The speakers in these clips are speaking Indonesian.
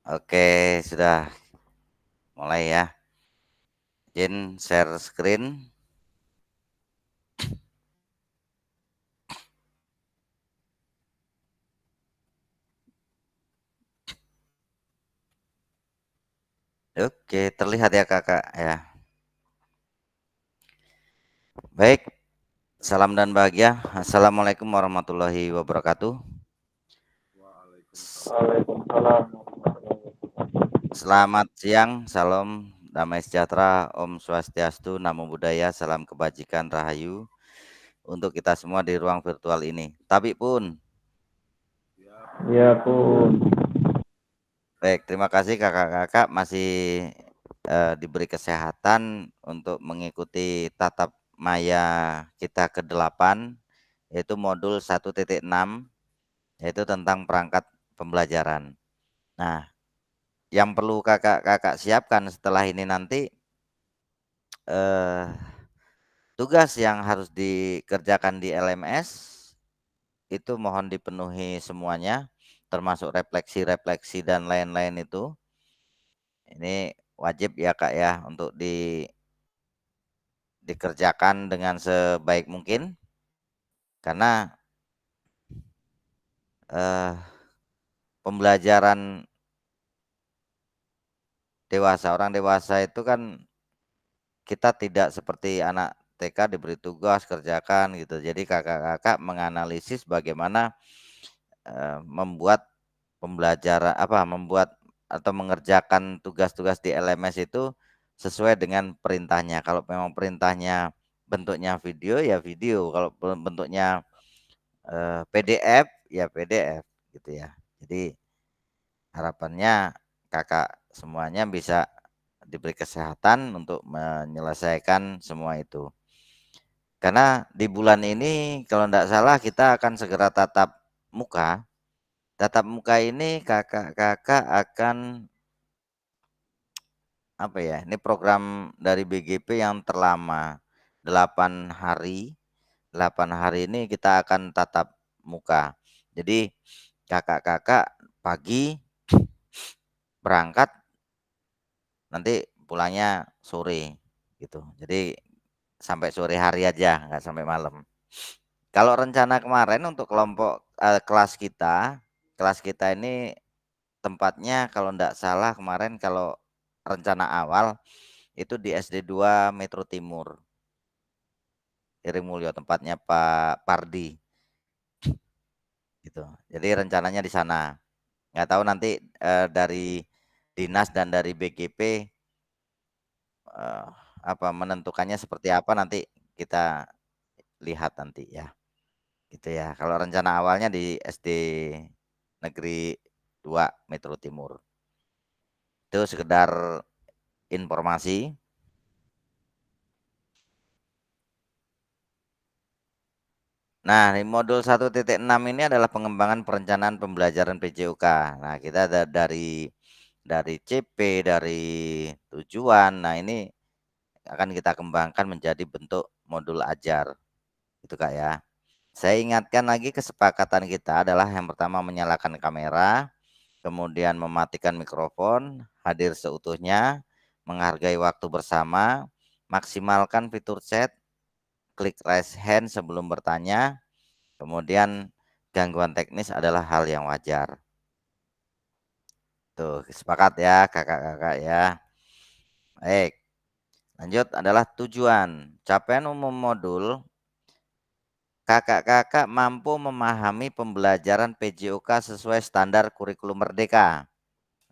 Oke, sudah mulai ya. Izin share screen. Oke, terlihat ya kakak ya. Baik, salam dan bahagia. Assalamualaikum warahmatullahi wabarakatuh. Waalaikumsalam. Selamat siang, salam damai sejahtera, Om Swastiastu, Namo Buddhaya, salam kebajikan, Rahayu untuk kita semua di ruang virtual ini. Tapi pun, Ya pun. baik, terima kasih kakak-kakak masih diberi kesehatan untuk mengikuti tatap maya kita ke-8, yaitu modul 1.6, yaitu tentang perangkat pembelajaran. Nah, yang perlu kakak-kakak siapkan setelah ini nanti eh, tugas yang harus dikerjakan di LMS itu mohon dipenuhi semuanya, termasuk refleksi-refleksi dan lain-lain itu. Ini wajib ya kak ya untuk dikerjakan dengan sebaik mungkin karena eh, pembelajaran dewasa, orang dewasa itu kan kita tidak seperti anak TK diberi tugas kerjakan gitu. Jadi kakak-kakak menganalisis bagaimana membuat pembelajaran membuat atau mengerjakan tugas-tugas di LMS itu sesuai dengan perintahnya. Kalau memang perintahnya bentuknya video ya video, kalau bentuknya PDF ya PDF gitu ya. Jadi harapannya kakak semuanya bisa diberi kesehatan untuk menyelesaikan semua itu. Karena di bulan ini kalau tidak salah kita akan segera tatap muka. Tatap muka ini kakak-kakak akan apa ya? Ini program dari BGP yang terlama 8 hari. 8 hari ini kita akan tatap muka. Jadi kakak-kakak pagi berangkat nanti pulangnya sore gitu. Jadi sampai sore hari aja, nggak sampai malam. Kalau rencana kemarin untuk kelompok kelas kita ini tempatnya kalau nggak salah kemarin kalau rencana awal itu di SD 2 Metro Timur, Iring Mulyo tempatnya Pak Pardi gitu. Jadi rencananya di sana. Nggak tahu nanti dari dinas dan dari BGP eh, menentukannya seperti apa nanti kita lihat nanti ya. Gitu ya. Kalau rencana awalnya di SD Negeri 2 Metro Timur. Itu sekedar informasi. Nah, di modul 1.6 ini adalah pengembangan perencanaan pembelajaran PJOK. Nah, kita dari CP, dari tujuan. Nah, ini akan kita kembangkan menjadi bentuk modul ajar. Itu Kak ya. Saya ingatkan lagi kesepakatan kita adalah yang pertama menyalakan kamera, kemudian mematikan mikrofon, hadir seutuhnya, menghargai waktu bersama, maksimalkan fitur chat, klik raise hand sebelum bertanya, kemudian gangguan teknis adalah hal yang wajar. Tuh, sepakat ya kakak-kakak ya. Baik, lanjut adalah tujuan. Capaian umum modul, kakak-kakak mampu memahami pembelajaran PJOK sesuai standar kurikulum merdeka.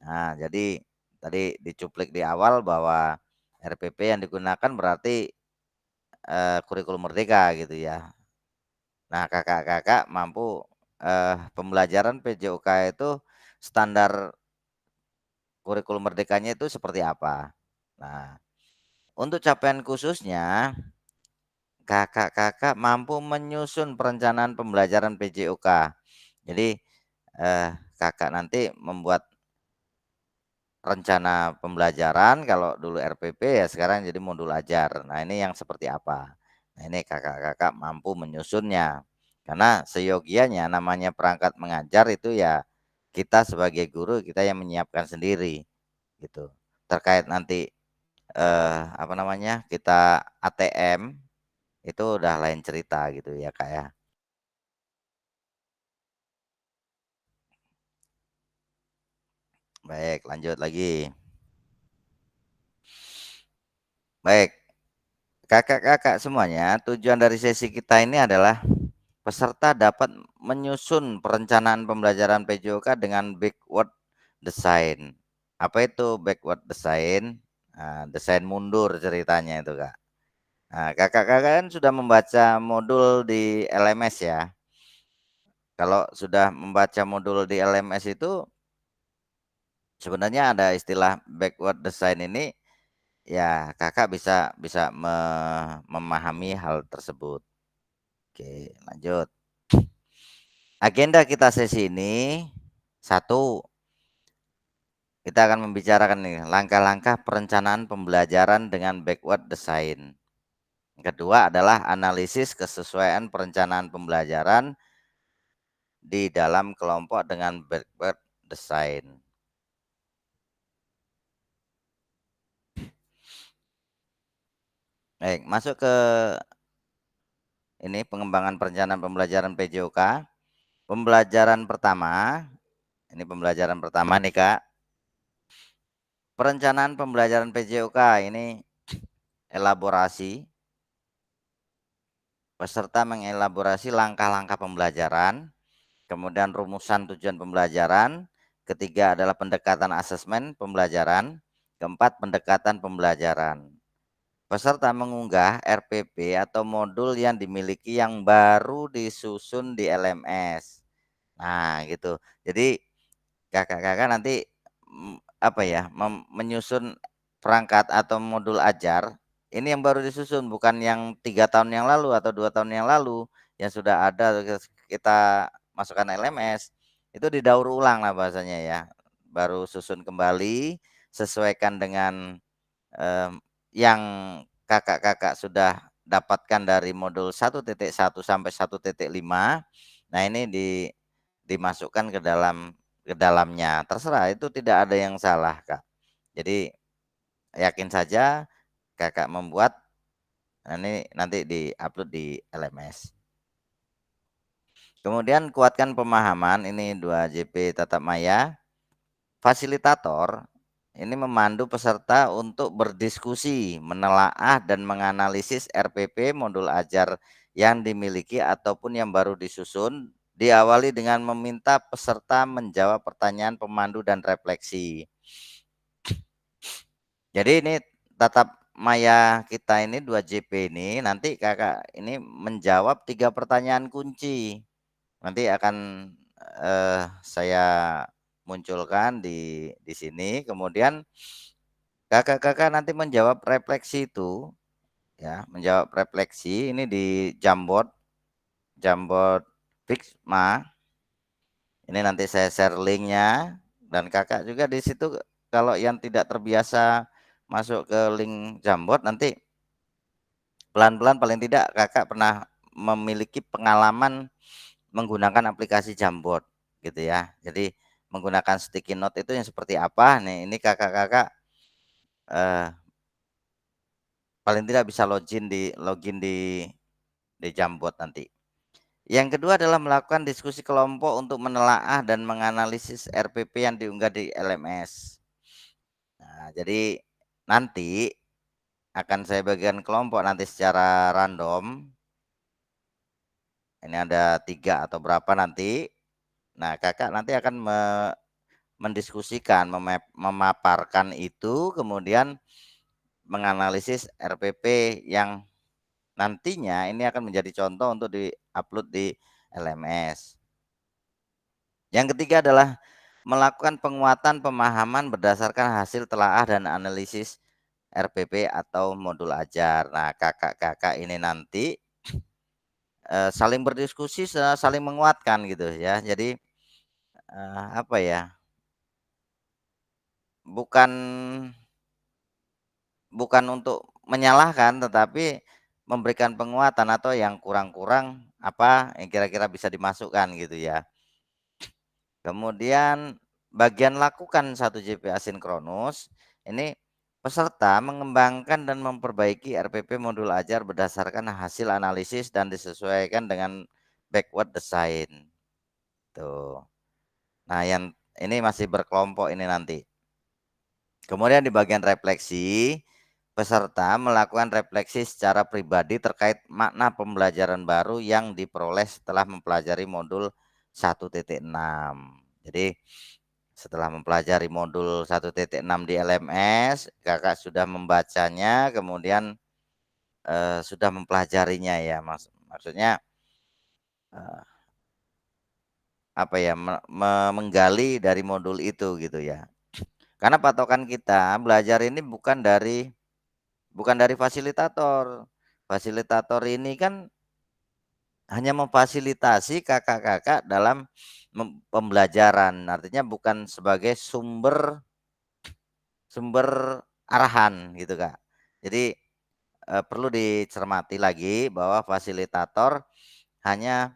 Nah, jadi tadi dicuplik di awal bahwa RPP yang digunakan berarti kurikulum merdeka gitu ya. Nah, kakak-kakak mampu pembelajaran PJOK itu standar kurikulum merdekanya itu seperti apa. Nah, untuk capaian khususnya kakak-kakak mampu menyusun perencanaan pembelajaran PJOK. Jadi eh, kakak nanti membuat rencana pembelajaran kalau dulu RPP ya sekarang jadi modul ajar. Nah, ini yang seperti apa? Nah, ini kakak-kakak mampu menyusunnya. Karena seyogianya namanya perangkat mengajar itu ya kita sebagai guru kita yang menyiapkan sendiri gitu. Terkait nanti, apa namanya, kita ATM itu udah lain cerita gitu ya, Kak, ya. Baik, lanjut lagi. Baik, Kakak-kakak semuanya, tujuan dari sesi kita ini adalah peserta dapat menyusun perencanaan pembelajaran PJOK dengan backward design. Apa itu backward design? Nah, desain mundur ceritanya itu, Kak. Nah, Kakak-kakak kan sudah membaca modul di LMS ya. Kalau sudah membaca modul di LMS itu sebenarnya ada istilah backward design ini, ya Kakak bisa bisa memahami hal tersebut. Oke, lanjut. Agenda kita sesi ini, satu, kita akan membicarakan nih langkah-langkah perencanaan pembelajaran dengan backward design. Yang kedua adalah analisis kesesuaian perencanaan pembelajaran di dalam kelompok dengan backward design. Baik, masuk ke ini pengembangan perencanaan pembelajaran PJOK. Pembelajaran pertama, ini pembelajaran pertama nih Kak. Perencanaan pembelajaran PJOK ini elaborasi. Peserta mengelaborasi langkah-langkah pembelajaran, kemudian rumusan tujuan pembelajaran, ketiga adalah pendekatan asesmen pembelajaran, keempat pendekatan pembelajaran. Peserta mengunggah RPP atau modul yang dimiliki yang baru disusun di LMS. Nah, gitu. Jadi Kakak-kakak nanti, apa ya, menyusun perangkat atau modul ajar, ini yang baru disusun bukan yang 3 tahun yang lalu atau 2 tahun yang lalu, yang sudah ada terus kita masukkan LMS, itu didaur ulang lah bahasanya ya. Baru susun kembali, sesuaikan dengan, yang Kakak-kakak sudah dapatkan dari modul 1.1 sampai 1.5. Nah ini dimasukkan ke dalamnya, terserah itu tidak ada yang salah, Kak. Jadi yakin saja Kakak membuat, nah ini nanti di-upload di LMS. Kemudian kuatkan pemahaman, ini 2JP tatap maya. Fasilitator ini memandu peserta untuk berdiskusi, menelaah dan menganalisis RPP modul ajar yang dimiliki ataupun yang baru disusun, diawali dengan meminta peserta menjawab pertanyaan pemandu dan refleksi. Jadi ini tatap maya kita ini 2JP ini nanti Kakak ini menjawab 3 pertanyaan kunci. Nanti akan, saya munculkan di sini, kemudian Kakak-kakak nanti menjawab refleksi itu, ya, menjawab refleksi ini di Jamboard, Jamboard Figma. Ini nanti saya share linknya dan Kakak juga di situ kalau yang tidak terbiasa masuk ke link Jamboard nanti pelan-pelan paling tidak Kakak pernah memiliki pengalaman menggunakan aplikasi Jamboard gitu ya. Jadi menggunakan sticky note itu yang seperti apa nih, ini Kakak-kakak, eee, paling tidak bisa login di Jamboard nanti. Yang kedua adalah melakukan diskusi kelompok untuk menelaah dan menganalisis RPP yang diunggah di LMS. Nah, jadi nanti akan saya bagikan kelompok nanti secara random, ini ada 3 atau berapa nanti. Nah, Kakak nanti akan mendiskusikan, memaparkan itu, kemudian menganalisis RPP yang nantinya ini akan menjadi contoh untuk di-upload di LMS. Yang ketiga adalah melakukan penguatan pemahaman berdasarkan hasil telaah dan analisis RPP atau modul ajar. Nah, Kakak-kakak ini nanti, saling berdiskusi, saling menguatkan gitu ya. Jadi, apa ya, bukan bukan untuk menyalahkan, tetapi memberikan penguatan atau yang kurang-kurang apa yang kira-kira bisa dimasukkan gitu ya. Kemudian bagian lakukan 1JP asinkronus, ini peserta mengembangkan dan memperbaiki RPP modul ajar berdasarkan hasil analisis dan disesuaikan dengan backward design. Tuh. Nah, yang ini masih berkelompok ini nanti. Kemudian di bagian refleksi, peserta melakukan refleksi secara pribadi terkait makna pembelajaran baru yang diperoleh setelah mempelajari modul 1.6. Jadi setelah mempelajari modul 1.6 di LMS, Kakak sudah membacanya, kemudian sudah mempelajarinya ya, maksudnya eh, apa ya, menggali dari modul itu gitu ya. Karena patokan kita belajar ini bukan dari fasilitator. Fasilitator ini kan hanya memfasilitasi kakak-kakak dalam pembelajaran, artinya bukan sebagai sumber sumber arahan gitu, Kak. Jadi, perlu dicermati lagi bahwa fasilitator hanya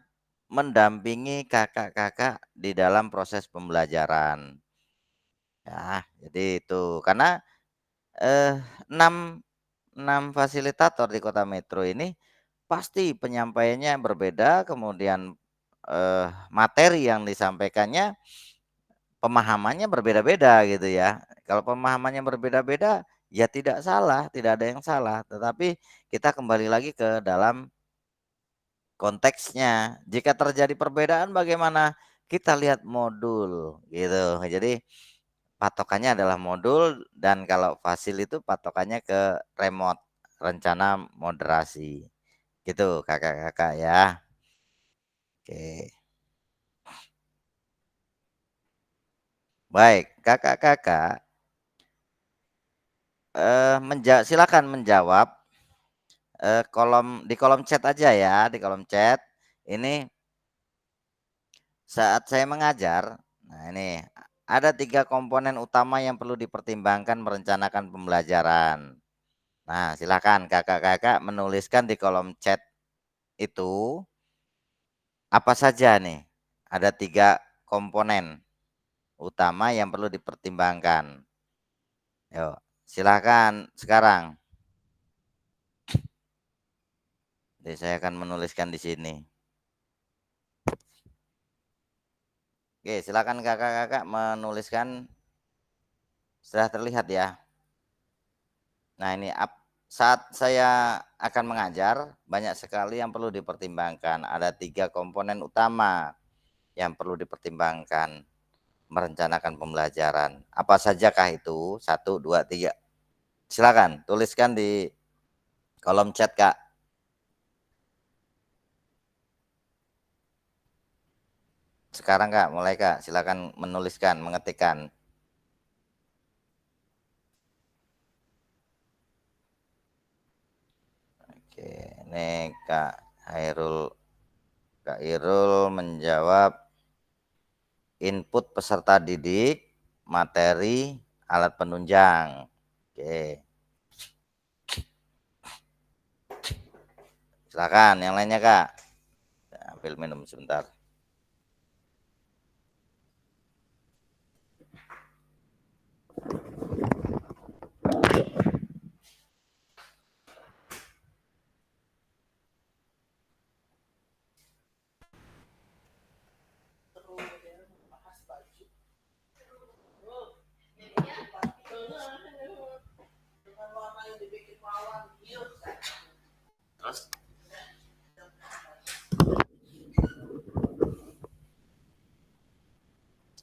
mendampingi kakak-kakak di dalam proses pembelajaran. Ya, jadi itu. Karena, eee, 6 6 fasilitator di Kota Metro ini pasti penyampaiannya berbeda, kemudian, materi yang disampaikannya pemahamannya berbeda-beda gitu ya. Kalau pemahamannya berbeda-beda, ya tidak salah, tidak ada yang salah, tetapi kita kembali lagi ke dalam konteksnya. Jika terjadi perbedaan bagaimana? Kita lihat modul gitu. Jadi patokannya adalah modul dan kalau fasil itu patokannya ke remote, rencana moderasi. Gitu Kakak-kakak ya. Oke. Baik, Kakak-kakak, silakan menjawab, di kolom chat aja ya, di kolom chat. Ini saat saya mengajar, nah ini, ada 3 komponen utama yang perlu dipertimbangkan merencanakan pembelajaran. Nah, silakan Kakak-kakak menuliskan di kolom chat itu, apa saja nih, ada 3 komponen utama yang perlu dipertimbangkan. Yuk, silakan sekarang. Jadi saya akan menuliskan di sini. Oke, silakan Kakak-kakak menuliskan, sudah terlihat ya. Nah, ini saat saya akan mengajar, banyak sekali yang perlu dipertimbangkan. Ada 3 komponen utama yang perlu dipertimbangkan merencanakan pembelajaran. Apa sajakah itu? Satu, 2, 3. Silakan tuliskan di kolom chat, Kak. Sekarang, Kak, mulai, Kak. Silakan menuliskan, mengetikkan. Oke, ini Kak Irul menjawab input peserta didik, materi, alat penunjang. Oke, silakan yang lainnya, Kak. Saya ambil minum sebentar.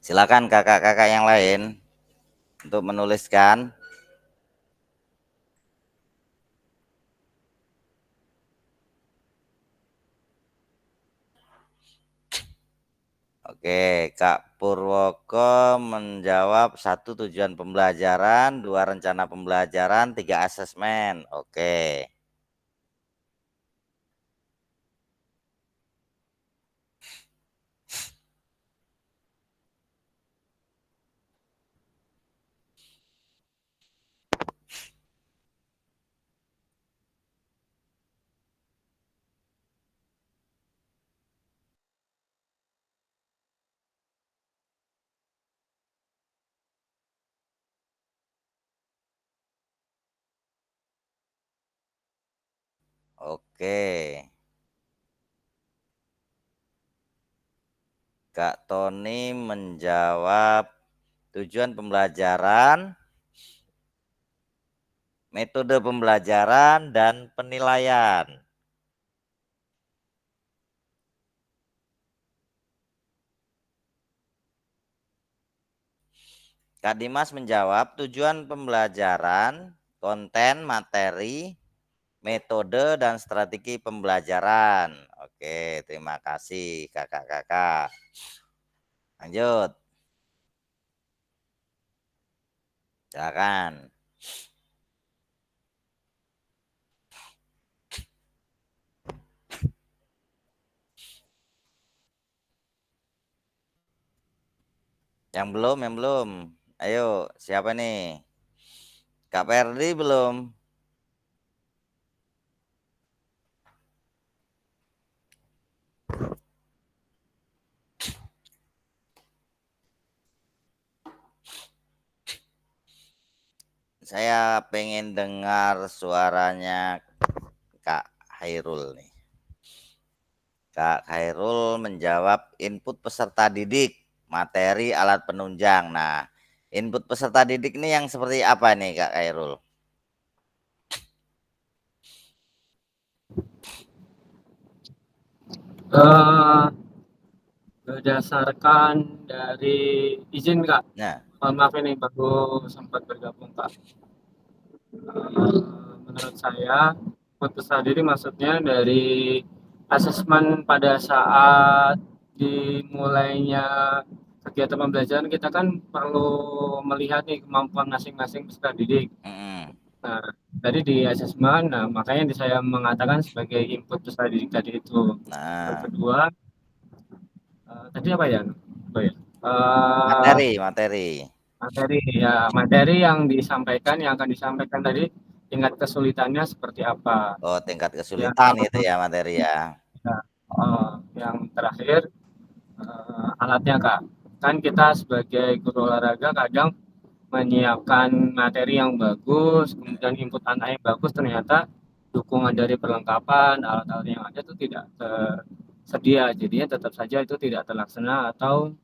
Silakan kakak-kakak yang lain untuk menuliskan. Oke, Kak Purwoko menjawab 1 tujuan pembelajaran, 2 rencana pembelajaran, 3 asesmen. Oke. Oke. Kak Tony menjawab tujuan pembelajaran, metode pembelajaran, dan penilaian. Kak Dimas menjawab tujuan pembelajaran, konten, materi, metode, dan strategi pembelajaran. Oke, terima kasih kakak-kakak. Lanjut, silakan. Yang belum. Ayo, siapa nih? Kak Perdi belum? Saya pengen dengar suaranya Kak Hairul nih. Kak Hairul menjawab input peserta didik, materi, alat penunjang. Nah, input peserta didik ini yang seperti apa nih Kak Hairul? Eh, Berdasarkan dari izin Kak, Nah, maaf ini baru sempat bergabung Kak. Menurut saya, putus diri maksudnya dari asesmen pada saat dimulainya kegiatan pembelajaran kita kan perlu melihat nih kemampuan masing-masing peserta didik. mm-mm. Nah, tadi di asesmen, nah makanya saya mengatakan sebagai input peserta didik tadi itu. Yang Nah, kedua, tadi apa ya? Oh ya. Eh, materi. materi yang disampaikan yang akan disampaikan tadi tingkat kesulitannya seperti apa. Oh, tingkat Yang kesulitan itu ya materi ya. ya, yang terakhir alatnya Kak. Kan kita sebagai guru olahraga kadang menyiapkan materi yang bagus, kemudian input anak yang bagus, ternyata dukungan dari perlengkapan alat-alat yang ada itu tidak tersedia, jadinya tetap saja itu tidak terlaksana atau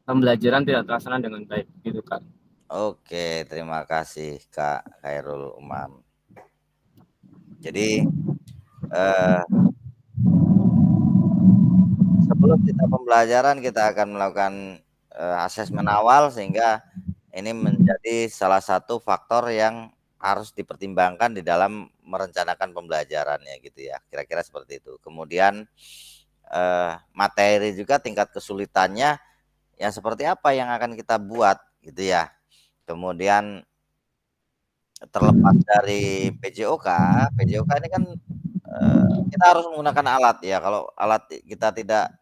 pembelajaran tidak terlaksana dengan baik gitu Kak. Oke, terima kasih Kak Hairul Umam. Jadi eh, sebelum kita pembelajaran kita akan melakukan asesmen awal sehingga ini menjadi salah satu faktor yang harus dipertimbangkan di dalam merencanakan pembelajarannya gitu ya. Kira-kira seperti itu. Kemudian materi juga tingkat kesulitannya yang seperti apa yang akan kita buat gitu ya. Kemudian terlepas dari PJOK ini kan kita harus menggunakan alat ya. Kalau alat kita tidak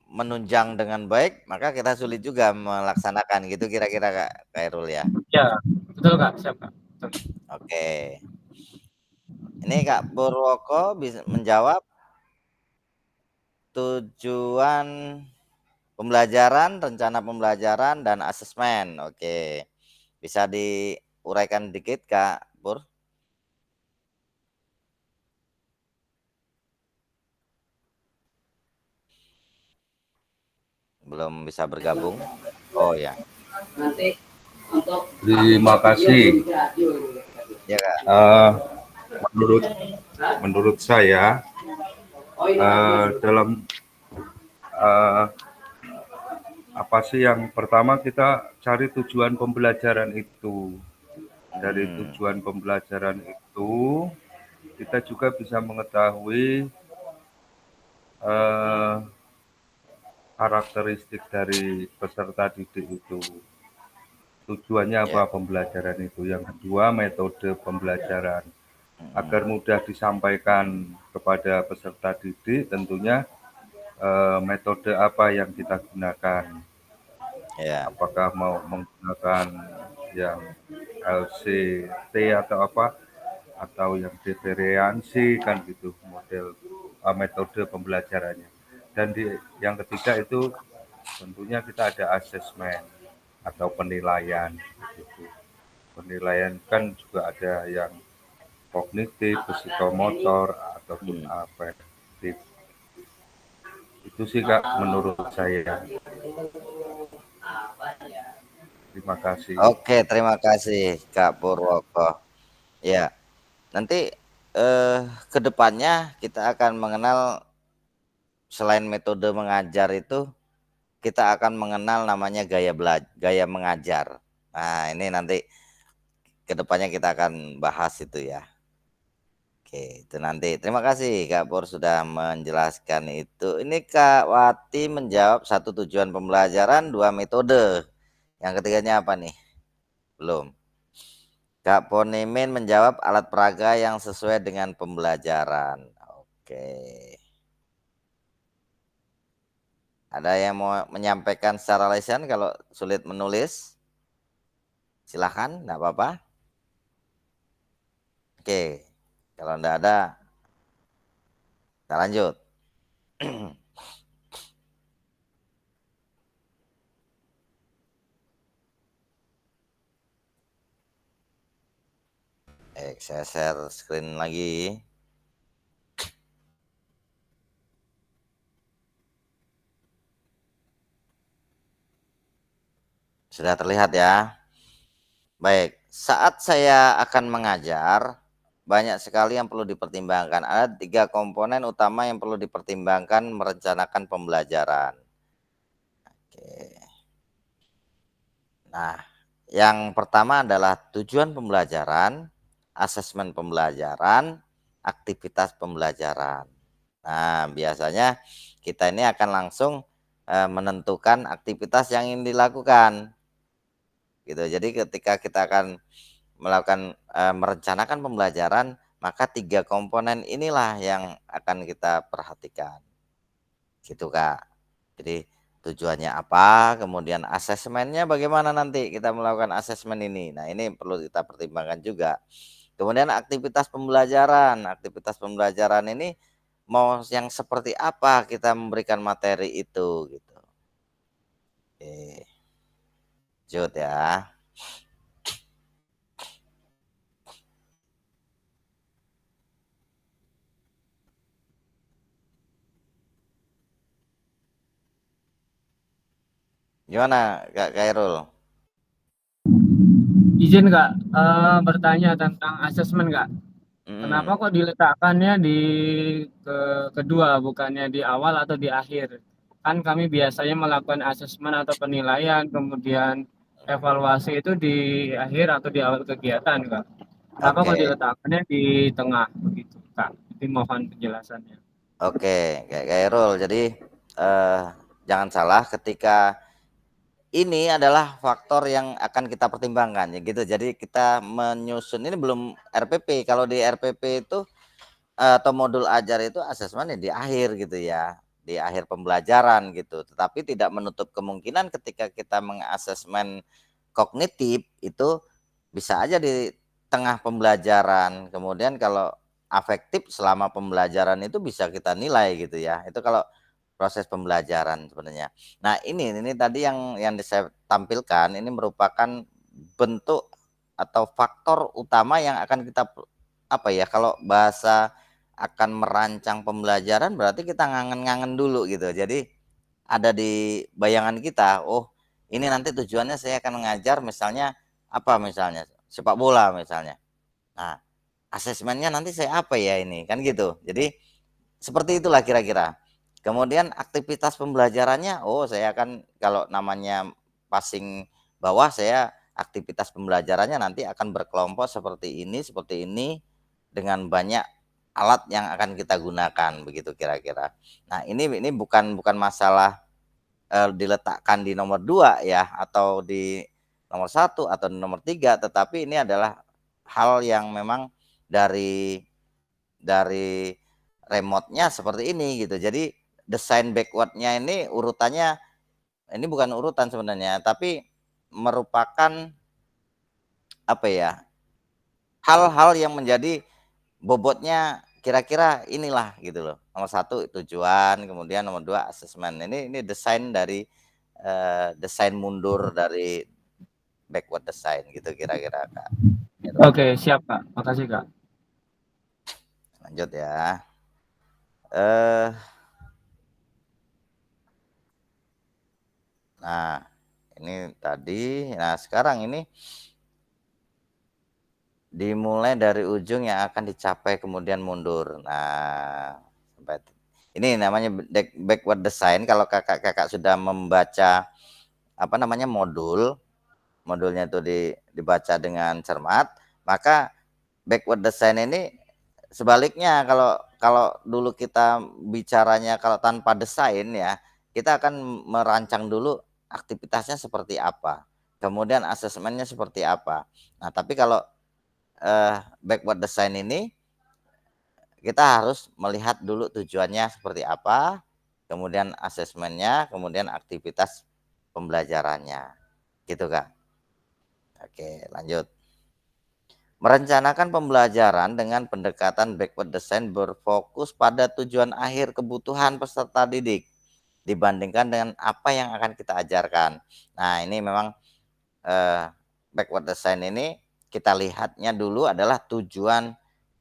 menunjang dengan baik, maka kita sulit juga melaksanakan gitu kira-kira Kak Khairul ya. Ya, betul Kak, siap Kak. Betul. Oke. Ini Kak Purwoko bisa menjawab tujuan pembelajaran, rencana pembelajaran, dan asesmen. Oke. Bisa diuraikan dikit Kak Pur? Belum bisa bergabung? Oh ya. Terima kasih. Ya Kak. Menurut saya dalam apa sih yang pertama kita cari tujuan pembelajaran itu. Dari tujuan pembelajaran itu kita juga bisa mengetahui karakteristik dari peserta didik itu. Tujuannya apa Ya. pembelajaran itu. Yang kedua, metode pembelajaran. Agar mudah disampaikan kepada peserta didik, tentunya metode apa yang kita gunakan. Ya. Apakah mau menggunakan yang LCT atau apa, atau yang diferensi kan gitu model metode pembelajarannya. Dan yang ketiga itu tentunya kita ada asesmen atau penilaian gitu. Penilaian kan juga ada yang kognitif, psikomotor, ataupun afektif. Itu sih Kak menurut saya. Terima kasih. Oke, terima kasih Kak Purwoko. Ya, nanti ke depannya kita akan mengenal selain metode mengajar itu kita akan mengenal namanya gaya mengajar. Nah, ini nanti ke depannya kita akan bahas itu ya. Oke, itu nanti. Terima kasih Kak Pur sudah menjelaskan itu. Ini Kak Wati menjawab satu tujuan pembelajaran, dua metode. Yang ketiganya apa nih? Belum. Kak Ponimin menjawab alat peraga yang sesuai dengan pembelajaran. Oke. Ada yang mau menyampaikan secara lisan kalau sulit menulis? Silahkan, enggak apa-apa. Oke, kalau enggak ada, kita lanjut. Saya share screen lagi. Sudah terlihat ya? Baik, saat saya akan mengajar, banyak sekali yang perlu dipertimbangkan. Ada 3 komponen utama yang perlu dipertimbangkan merencanakan pembelajaran. Oke. Nah, yang pertama adalah tujuan pembelajaran, asesmen pembelajaran, aktivitas pembelajaran. Nah, biasanya kita ini akan langsung menentukan aktivitas yang ingin dilakukan. Gitu. Jadi ketika kita akan melakukan merencanakan pembelajaran, maka 3 komponen inilah yang akan kita perhatikan. Gitu, Kak. Jadi tujuannya apa, kemudian asesmennya bagaimana nanti kita melakukan asesmen ini. Nah, ini perlu kita pertimbangkan juga. Kemudian aktivitas pembelajaran. Aktivitas pembelajaran ini mau yang seperti apa kita memberikan materi itu gitu. Oke. Lanjut ya. Gimana Kak Khairul? Izin Kak, bertanya tentang asesmen Kak. Kenapa Mm, kok diletakkannya di kedua, bukannya di awal atau di akhir? Kan kami biasanya melakukan asesmen atau penilaian, kemudian evaluasi itu di akhir atau di awal kegiatan Kak. Kenapa kok Oke, diletakkannya di tengah begitu Kak? Itu mohon penjelasannya. Kak Khairul. Jadi eh, jangan salah ketika ini adalah faktor yang akan kita pertimbangkan ya gitu. Jadi kita menyusun ini belum RPP. Kalau di RPP itu atau modul ajar itu asesmen di akhir gitu ya, di akhir pembelajaran gitu. Tetapi tidak menutup kemungkinan ketika kita mengasesmen kognitif itu bisa aja di tengah pembelajaran. Kemudian kalau afektif selama pembelajaran itu bisa kita nilai gitu ya. Itu kalau proses pembelajaran sebenarnya. Nah, ini tadi yang saya tampilkan ini merupakan bentuk atau faktor utama yang akan kita apa ya, kalau bahasa akan merancang pembelajaran berarti kita ngangen-ngangen dulu gitu. Jadi ada di bayangan kita, oh ini nanti tujuannya saya akan mengajar misalnya apa misalnya sepak bola misalnya. Nah, asesmennya nanti saya apa ya ini kan gitu. Jadi seperti itulah kira-kira. Kemudian aktivitas pembelajarannya, oh saya akan kalau namanya passing bawah saya aktivitas pembelajarannya nanti akan berkelompok seperti ini dengan banyak alat yang akan kita gunakan begitu kira-kira. Nah, ini bukan masalah diletakkan di nomor 2 ya atau di nomor 1 atau di nomor 3, tetapi ini adalah hal yang memang dari remote-nya seperti ini gitu. Jadi desain backward-nya ini urutannya ini bukan urutan sebenarnya, tapi merupakan apa ya? Hal-hal yang menjadi bobotnya kira-kira inilah gitu loh. Nomor 1 tujuan, kemudian nomor 2 asesmen. Ini desain dari desain mundur dari backward design gitu kira-kira Kak. Gitu. Oke, siap Kak. Makasih Kak. Lanjut ya. Eh, nah, ini tadi. Nah, sekarang ini dimulai dari ujung yang akan dicapai kemudian mundur. Nah, sampai ini namanya backward design. Kalau kakak-kakak sudah membaca apa namanya modulnya itu dibaca dengan cermat, maka backward design ini sebaliknya. Kalau kalau dulu kita bicaranya kalau tanpa desain ya, kita akan merancang dulu aktivitasnya seperti apa, kemudian asesmennya seperti apa. Nah, tapi kalau backward design ini kita harus melihat dulu tujuannya seperti apa, kemudian asesmennya, kemudian aktivitas pembelajarannya, gitu Kak. Oke, lanjut. Merencanakan pembelajaran dengan pendekatan backward design berfokus pada tujuan akhir kebutuhan peserta didik dibandingkan dengan apa yang akan kita ajarkan. Nah, ini memang backward design ini kita lihatnya dulu adalah tujuan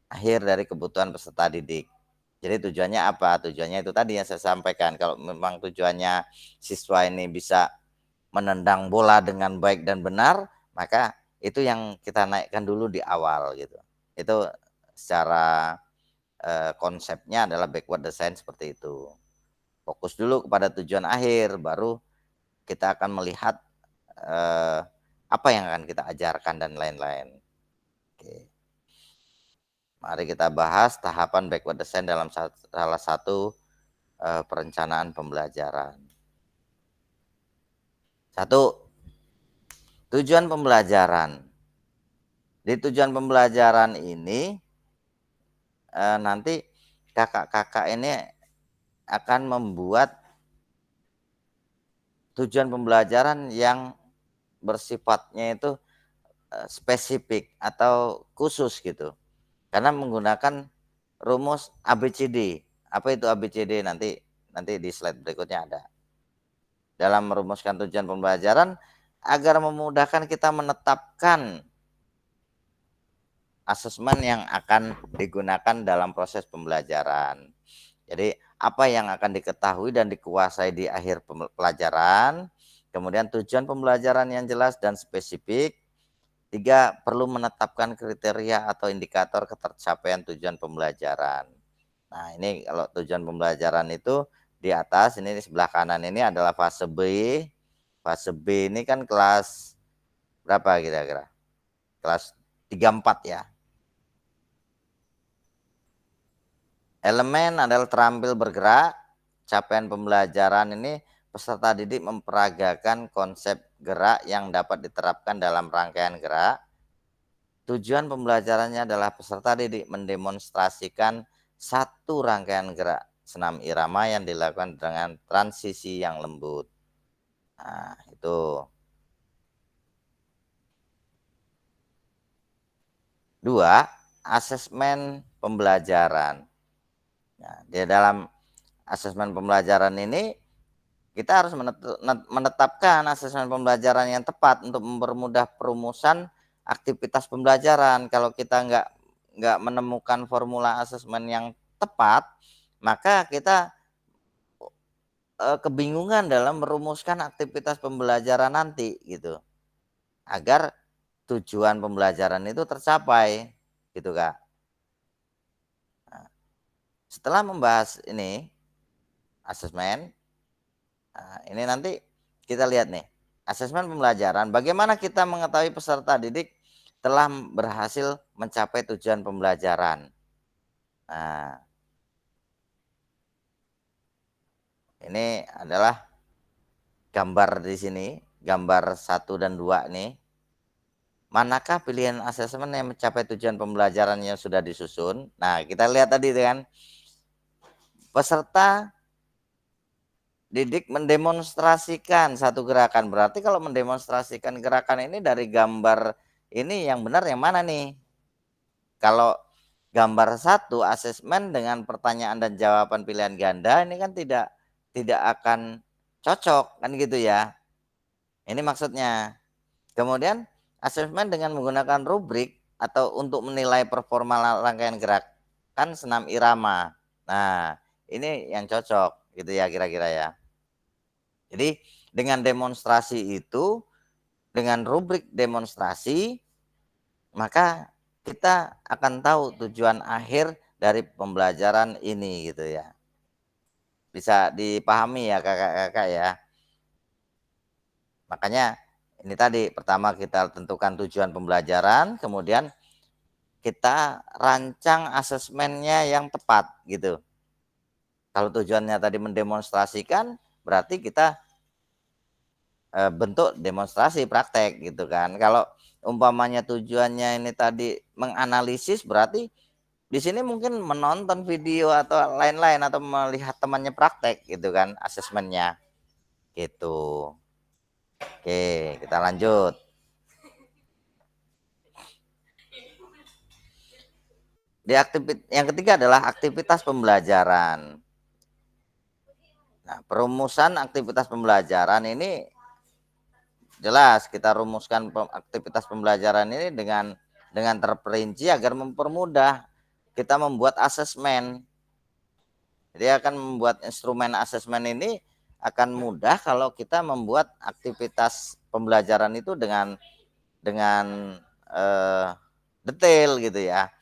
akhir dari kebutuhan peserta didik. Jadi tujuannya apa? Tujuannya itu tadi yang saya sampaikan. Kalau memang tujuannya siswa ini bisa menendang bola dengan baik dan benar, maka itu yang kita naikkan dulu di awal gitu. Itu secara konsepnya adalah backward design seperti itu. Fokus dulu kepada tujuan akhir, baru kita akan melihat apa yang akan kita ajarkan dan lain-lain. Oke. Mari kita bahas tahapan backward design dalam salah satu perencanaan pembelajaran. Satu, tujuan pembelajaran. Di tujuan pembelajaran ini nanti kakak-kakak ini akan membuat tujuan pembelajaran yang bersifatnya itu spesifik atau khusus gitu. Karena menggunakan rumus ABCD. Apa itu ABCD? Nanti di slide berikutnya ada. Dalam merumuskan tujuan pembelajaran agar memudahkan kita menetapkan asesmen yang akan digunakan dalam proses pembelajaran. Jadi apa yang akan diketahui dan dikuasai di akhir pelajaran, kemudian tujuan pembelajaran yang jelas dan spesifik. 3, perlu menetapkan kriteria atau indikator ketercapaian tujuan pembelajaran. Nah, ini kalau tujuan pembelajaran itu di atas, ini di sebelah kanan ini adalah fase B. Fase B ini kan kelas berapa kira-kira? Kelas 3-4 ya. Elemen adalah terampil bergerak. Capaian pembelajaran ini peserta didik memperagakan konsep gerak yang dapat diterapkan dalam rangkaian gerak. Tujuan pembelajarannya adalah peserta didik mendemonstrasikan satu rangkaian gerak senam irama yang dilakukan dengan transisi yang lembut. Nah, itu. 2, asesmen pembelajaran. Nah, di dalam asesmen pembelajaran ini kita harus menetapkan asesmen pembelajaran yang tepat untuk mempermudah perumusan aktivitas pembelajaran. Kalau kita nggak menemukan formula asesmen yang tepat, maka kita kebingungan dalam merumuskan aktivitas pembelajaran nanti gitu. Agar tujuan pembelajaran itu tercapai gitu Kak. Nah, setelah membahas ini asesmen, nah, ini nanti kita lihat nih asesmen pembelajaran, bagaimana kita mengetahui peserta didik telah berhasil mencapai tujuan pembelajaran. Nah, ini adalah gambar di sini, gambar 1 dan 2 nih. Manakah pilihan asesmen yang mencapai tujuan pembelajaran yang sudah disusun? Nah, kita lihat tadi kan peserta didik mendemonstrasikan satu gerakan. Berarti kalau mendemonstrasikan gerakan ini dari gambar ini yang benar yang mana nih? Kalau gambar 1 asesmen dengan pertanyaan dan jawaban pilihan ganda ini kan tidak akan cocok kan gitu ya. Ini maksudnya. Kemudian asesmen dengan menggunakan rubrik atau untuk menilai performa rangkaian gerak. kan senam irama. Nah, ini yang cocok gitu ya kira-kira ya. Jadi dengan demonstrasi itu, dengan rubrik demonstrasi, maka kita akan tahu tujuan akhir dari pembelajaran ini gitu ya. Bisa dipahami ya Kakak-kakak ya. Makanya ini tadi pertama kita tentukan tujuan pembelajaran, kemudian kita rancang asesmennya yang tepat gitu. Kalau tujuannya tadi mendemonstrasikan, berarti kita bentuk demonstrasi praktek gitu kan. Kalau umpamanya tujuannya ini tadi menganalisis, berarti di sini mungkin menonton video atau lain-lain atau melihat temannya praktek gitu kan asesmennya gitu. Oke, kita lanjut. Yang ketiga adalah aktivitas pembelajaran. Nah, perumusan aktivitas pembelajaran ini jelas kita rumuskan aktivitas pembelajaran ini dengan terperinci agar mempermudah kita membuat asesmen. Jadi akan membuat instrumen asesmen ini akan mudah kalau kita membuat aktivitas pembelajaran itu dengan detail gitu ya.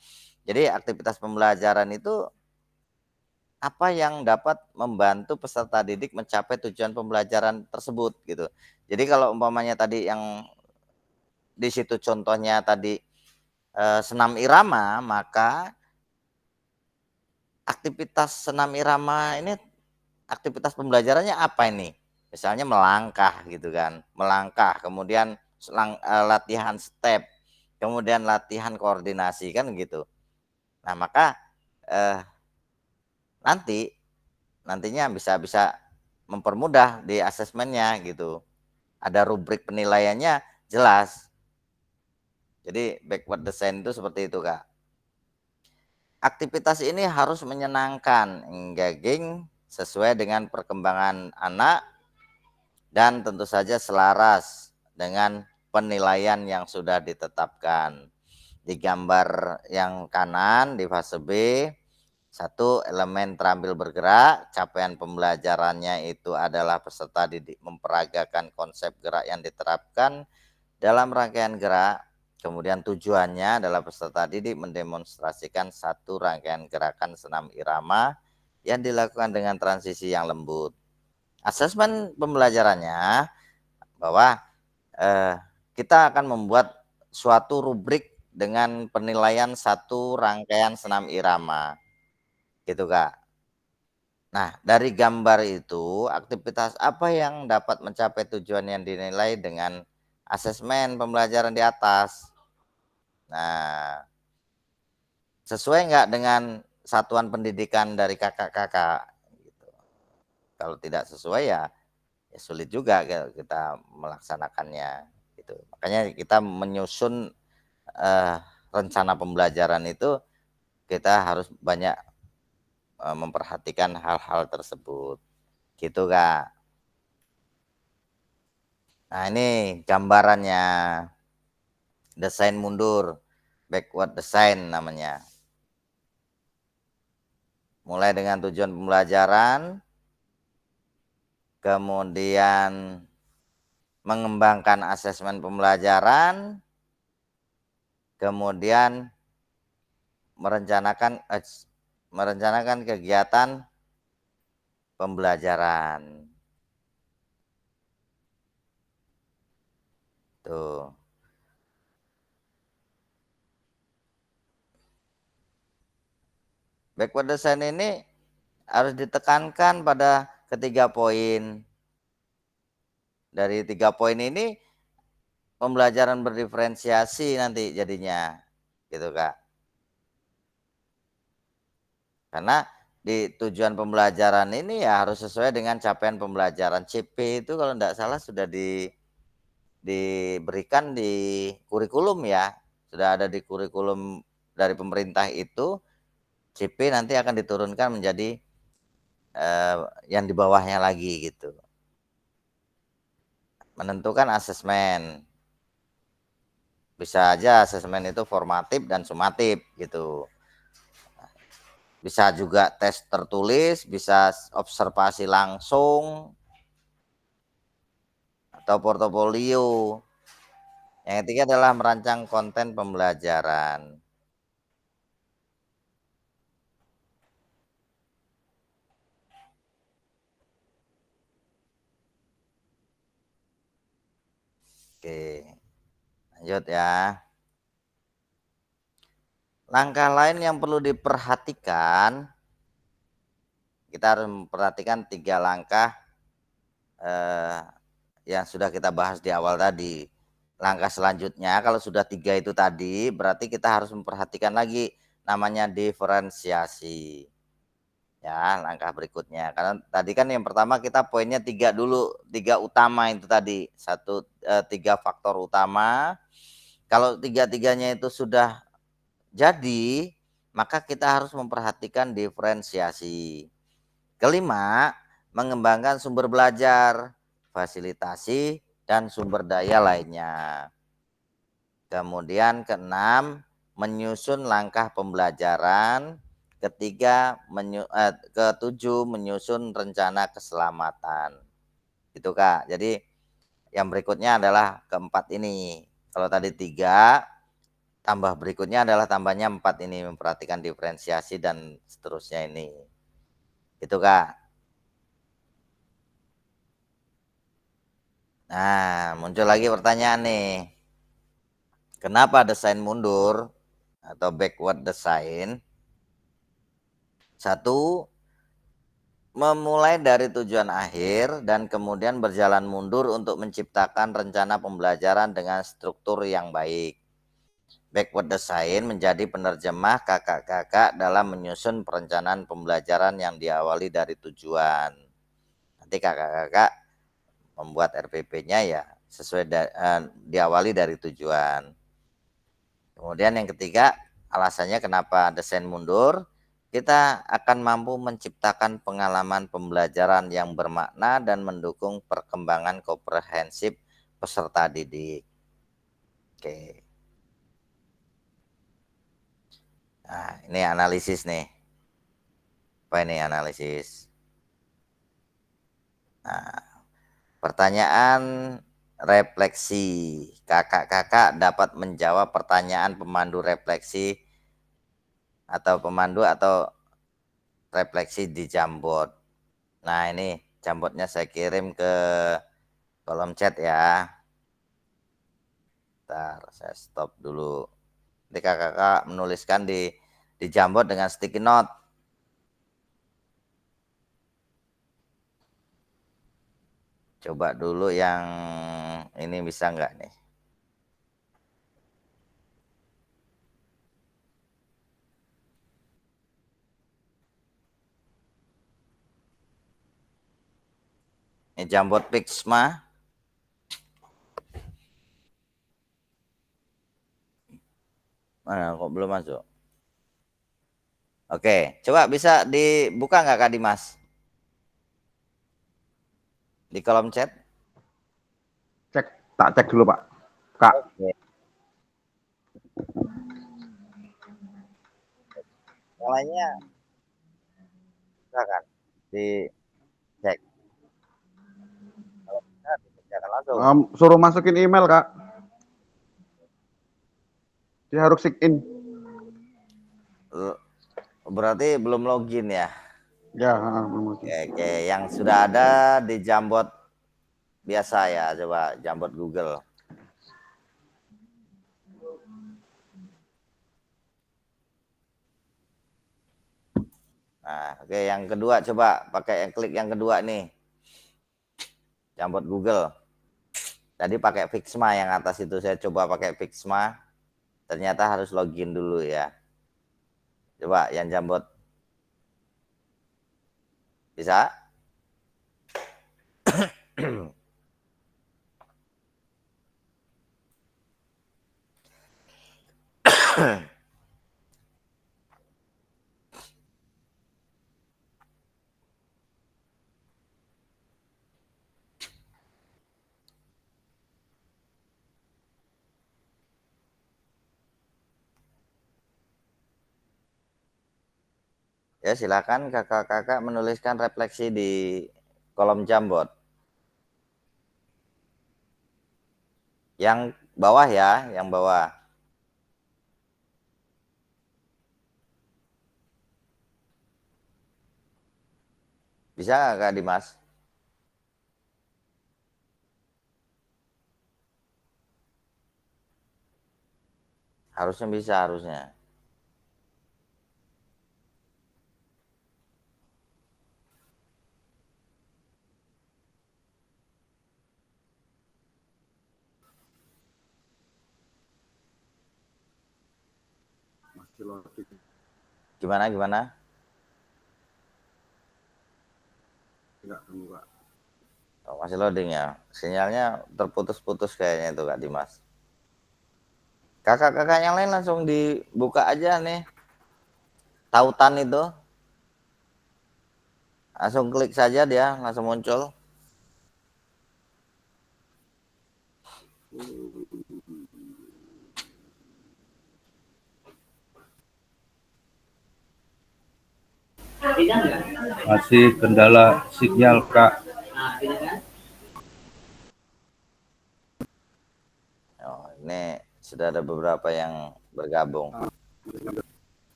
Jadi aktivitas pembelajaran itu apa yang dapat membantu peserta didik mencapai tujuan pembelajaran tersebut gitu. Jadi kalau umpamanya tadi yang di situ contohnya tadi senam irama, maka aktivitas senam irama ini aktivitas pembelajarannya apa ini? Misalnya melangkah gitu kan, melangkah, kemudian latihan step, kemudian latihan koordinasi kan gitu. Nah maka nantinya bisa mempermudah di asesmennya gitu. Ada rubrik penilaiannya jelas. Jadi backward design itu seperti itu Kak. Aktivitas ini harus menyenangkan, engaging, sesuai dengan perkembangan anak, dan tentu saja selaras dengan penilaian yang sudah ditetapkan. Di gambar yang kanan di fase B, 1 elemen terampil bergerak, capaian pembelajarannya itu adalah peserta didik memperagakan konsep gerak yang diterapkan dalam rangkaian gerak. Kemudian tujuannya adalah peserta didik mendemonstrasikan satu rangkaian gerakan senam irama yang dilakukan dengan transisi yang lembut. Asesmen pembelajarannya bahwa kita akan membuat suatu rubrik dengan penilaian satu rangkaian senam irama. Gitu Kak. Nah, dari gambar itu, aktivitas apa yang dapat mencapai tujuan yang dinilai dengan asesmen pembelajaran di atas? Nah, sesuai nggak dengan satuan pendidikan dari kakak-kakak? Gitu. Kalau tidak sesuai ya sulit juga kita melaksanakannya. Gitu. Makanya kita menyusun rencana pembelajaran itu kita harus banyak memperhatikan hal-hal tersebut. Gitu Kak. Nah ini gambarannya. Desain mundur, backward design namanya. Mulai dengan tujuan pembelajaran, kemudian mengembangkan asesmen pembelajaran, kemudian merencanakan kegiatan pembelajaran. Tuh. Backward design ini harus ditekankan pada ketiga poin. Dari 3 poin ini pembelajaran berdiferensiasi nanti jadinya. Gitu Kak. Karena di tujuan pembelajaran ini ya harus sesuai dengan capaian pembelajaran. CP itu kalau tidak salah sudah diberikan di kurikulum ya. Sudah ada di kurikulum dari pemerintah itu. CP nanti akan diturunkan menjadi yang di bawahnya lagi gitu. Menentukan asesmen. Bisa aja asesmen itu formatif dan sumatif gitu. Bisa juga tes tertulis, bisa observasi langsung, atau portofolio. Yang ketiga adalah merancang konten pembelajaran. Oke, lanjut ya. Langkah lain yang perlu diperhatikan, kita harus memperhatikan 3 langkah yang sudah kita bahas di awal tadi. Langkah selanjutnya kalau sudah 3 itu tadi, berarti kita harus memperhatikan lagi namanya diferensiasi. Ya, langkah berikutnya. Karena tadi kan yang pertama kita poinnya 3 dulu, 3 utama itu tadi. 3 faktor utama. Kalau 3-tiganya itu sudah jadi, maka kita harus memperhatikan diferensiasi. Kelima, mengembangkan sumber belajar, fasilitasi, dan sumber daya lainnya. Kemudian keenam, menyusun langkah pembelajaran. Ketujuh, menyusun rencana keselamatan. Itu Kak. Jadi yang berikutnya adalah keempat ini. Kalau tadi 3, tambah berikutnya adalah tambahnya 4 ini, memperhatikan diferensiasi dan seterusnya ini. Itu Kak. Nah, muncul lagi pertanyaan nih. Kenapa desain mundur atau backward design? 1, memulai dari tujuan akhir dan kemudian berjalan mundur untuk menciptakan rencana pembelajaran dengan struktur yang baik. Backward design menjadi penerjemah kakak-kakak dalam menyusun perencanaan pembelajaran yang diawali dari tujuan. Nanti kakak-kakak membuat RPP-nya ya sesuai diawali dari tujuan. Kemudian yang ketiga, alasannya kenapa desain mundur? Kita akan mampu menciptakan pengalaman pembelajaran yang bermakna dan mendukung perkembangan komprehensif peserta didik. Oke. Nah, ini analisis nih. Apa ini analisis? Nah, pertanyaan refleksi. Kakak-kakak dapat menjawab pertanyaan pemandu refleksi atau pemandu atau refleksi di Jamboard. Nah, ini Jamboardnya saya kirim ke kolom chat ya. Bentar, saya stop dulu. Nanti kakak-kakak menuliskan di Jamboard dengan sticky note. Coba dulu yang ini bisa nggak nih? Ini Jamboard Pixma. Mana kok belum masuk? Oke, coba bisa dibuka nggak Kak Dimas? Di kolom chat. Cek, tak cek dulu Pak. Kak. Oke. Nyalanya silakan dicek. Kalau bisa dikerjakan langsung. Suruh masukin email Kak. Dia harus sign in. Berarti belum login ya? Ya, belum login. Oke, yang sudah ada di Jamboard biasa ya, coba Jamboard Google. Nah, oke, yang kedua coba pakai klik yang kedua nih. Jamboard Google. Tadi pakai Fixma yang atas itu, saya coba pakai Fixma. Ternyata harus login dulu ya. Coba yang Jamboard. Bisa? Ya, silakan kakak-kakak menuliskan refleksi di kolom Jamboard. Yang bawah ya, yang bawah. Bisa nggak Kak Dimas? Harusnya bisa, harusnya. Masih loading. Gimana? Enggak tunggu, Pak. Oh, masih loading ya. Sinyalnya terputus-putus kayaknya itu Kak Dimas. Kakak-kakak yang lain langsung dibuka aja nih. Tautan itu. Langsung klik saja dia, langsung muncul. Masih kendala sinyal, Kak. Oh, ini sudah ada beberapa yang bergabung.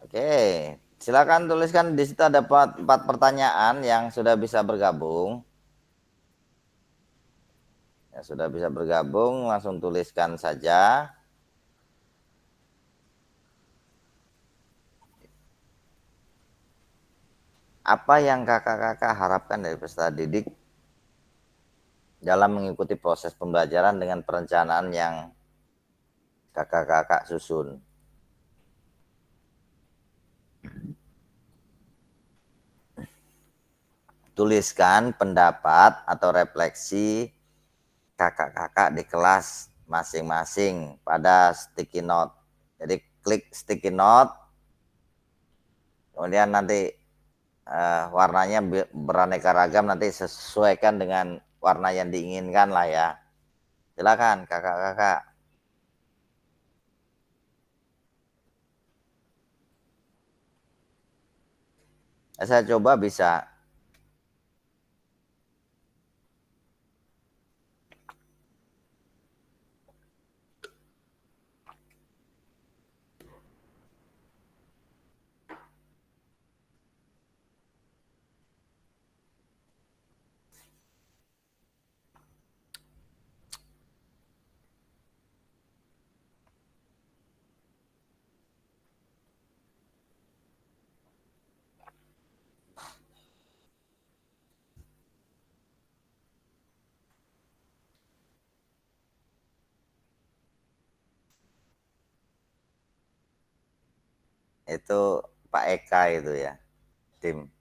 Oke, silakan tuliskan di situ ada 4 pertanyaan yang sudah bisa bergabung. Yang sudah bisa bergabung langsung tuliskan saja. Apa yang kakak-kakak harapkan dari peserta didik dalam mengikuti proses pembelajaran dengan perencanaan yang kakak-kakak susun? Tuliskan pendapat atau refleksi kakak-kakak di kelas masing-masing pada sticky note. Jadi klik sticky note, kemudian nanti warnanya beraneka ragam, nanti sesuaikan dengan warna yang diinginkan lah ya. Silakan kakak-kakak. Saya coba bisa. Itu Pak Eka itu ya, tim.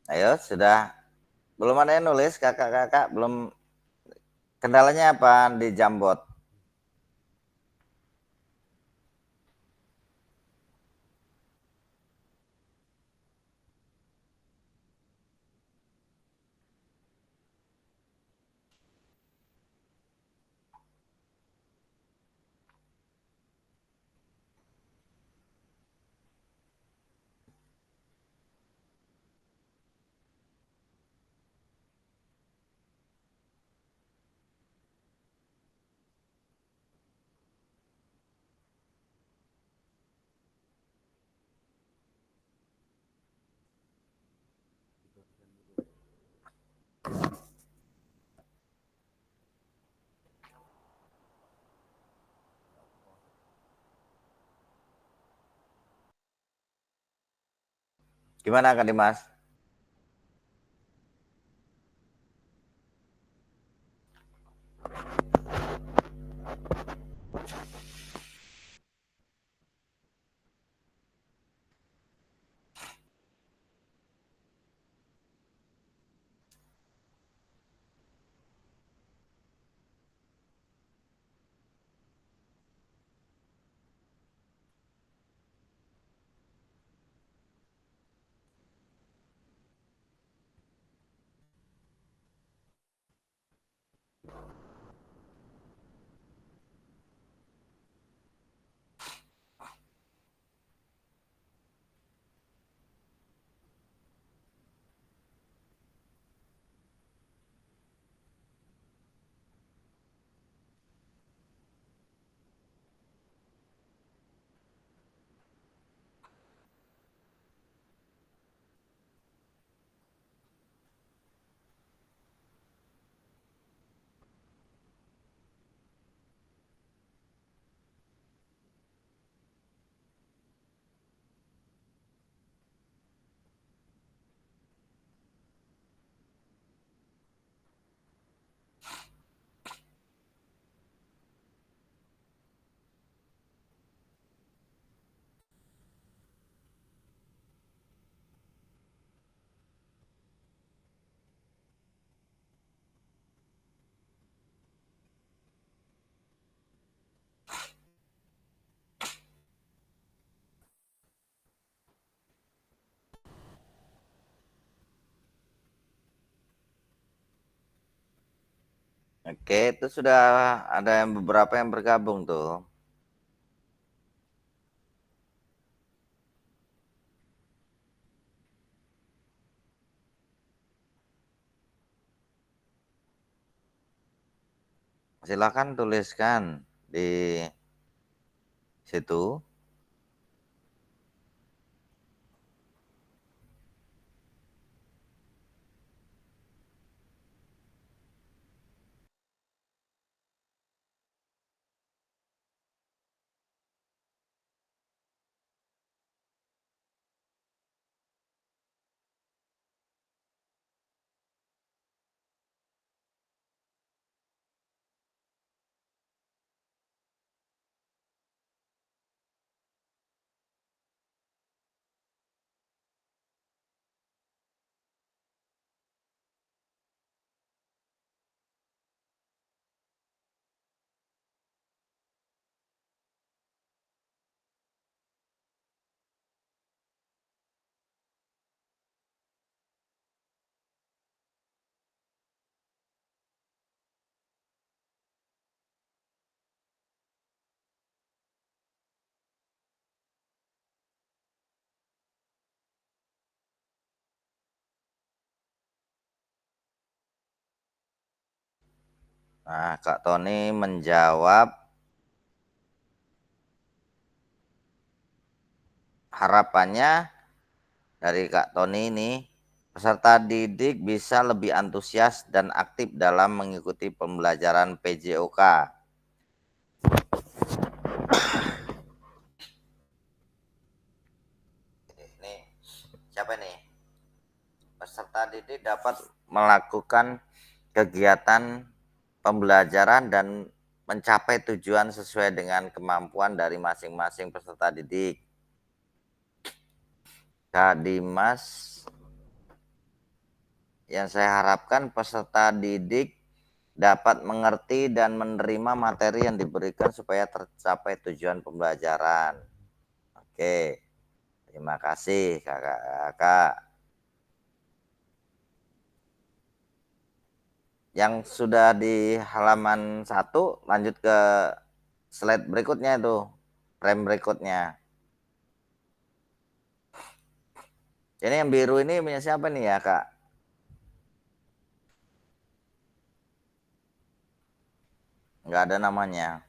Ayo, sudah. Belum ada yang nulis kakak-kakak, belum. Kendalanya apa di Jambot? Gimana Kak Dimas? Oke, itu sudah ada yang beberapa yang bergabung tuh. Silakan tuliskan di situ. Nah, Kak Tony menjawab harapannya dari Kak Tony ini, peserta didik bisa lebih antusias dan aktif dalam mengikuti pembelajaran PJOK. Ini siapa nih? Peserta didik dapat melakukan kegiatan pembelajaran dan mencapai tujuan sesuai dengan kemampuan dari masing-masing peserta didik. Kak Dimas, yang saya harapkan peserta didik dapat mengerti dan menerima materi yang diberikan supaya tercapai tujuan pembelajaran. Oke, terima kasih kakak-kakak. Yang sudah di halaman 1 lanjut ke slide berikutnya itu, frame berikutnya. Ini yang biru ini punya siapa nih ya kak? Nggak ada namanya.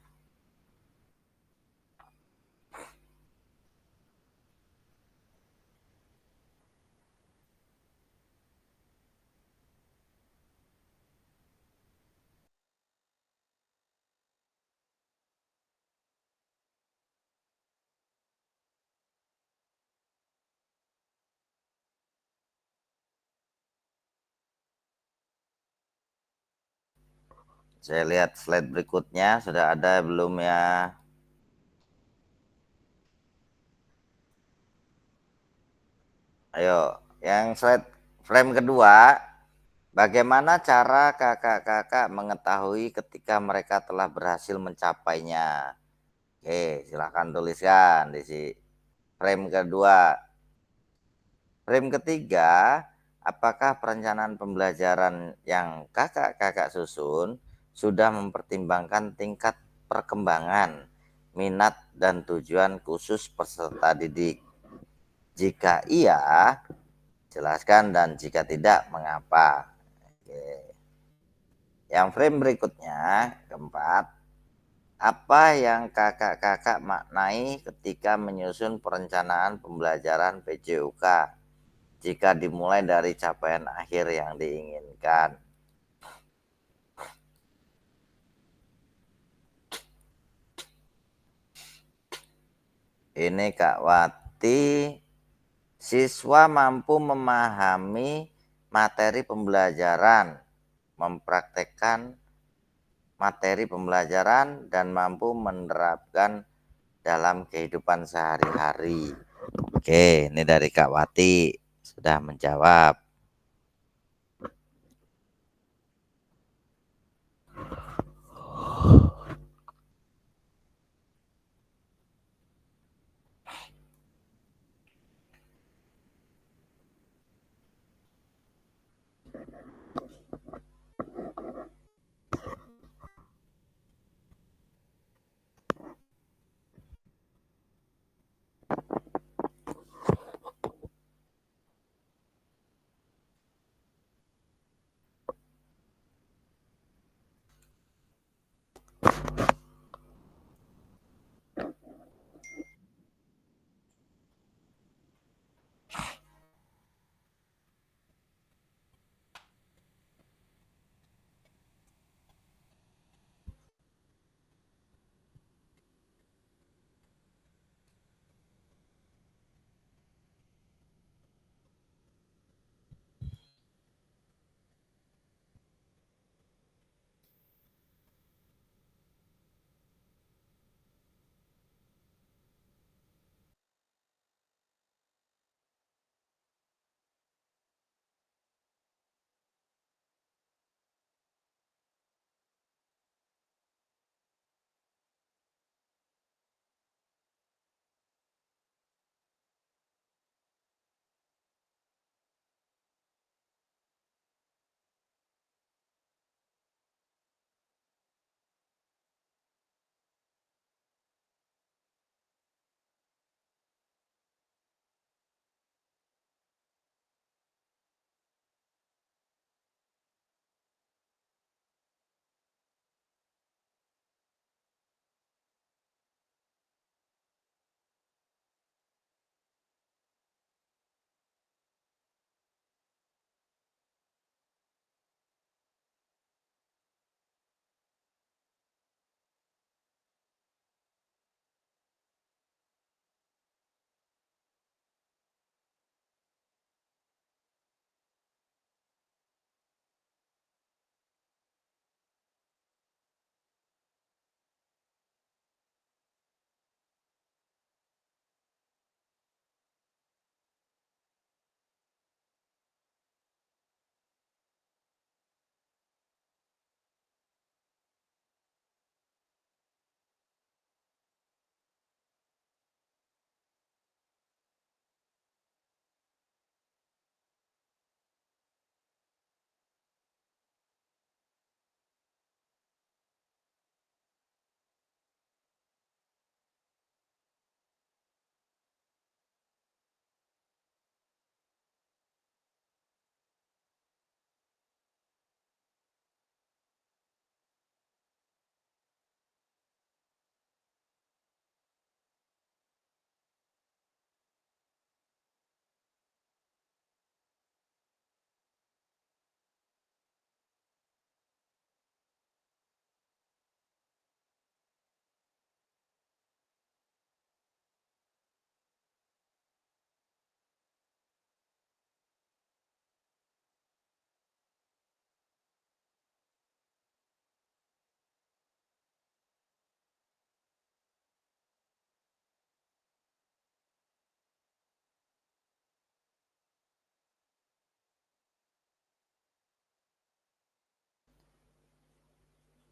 Saya lihat slide berikutnya sudah ada belum ya? Ayo, yang slide frame kedua, bagaimana cara kakak-kakak mengetahui ketika mereka telah berhasil mencapainya? Oke, silahkan tuliskan di frame kedua. Frame ketiga, apakah perencanaan pembelajaran yang kakak-kakak susun sudah mempertimbangkan tingkat perkembangan, minat, dan tujuan khusus peserta didik? Jika iya, jelaskan, dan jika tidak, mengapa? Oke. Yang frame berikutnya, keempat, apa yang kakak-kakak maknai ketika menyusun perencanaan pembelajaran PJOK jika dimulai dari capaian akhir yang diinginkan? Ini Kak Wati, siswa mampu memahami materi pembelajaran, mempraktekkan materi pembelajaran, dan mampu menerapkan dalam kehidupan sehari-hari. Oke, ini dari Kak Wati sudah menjawab.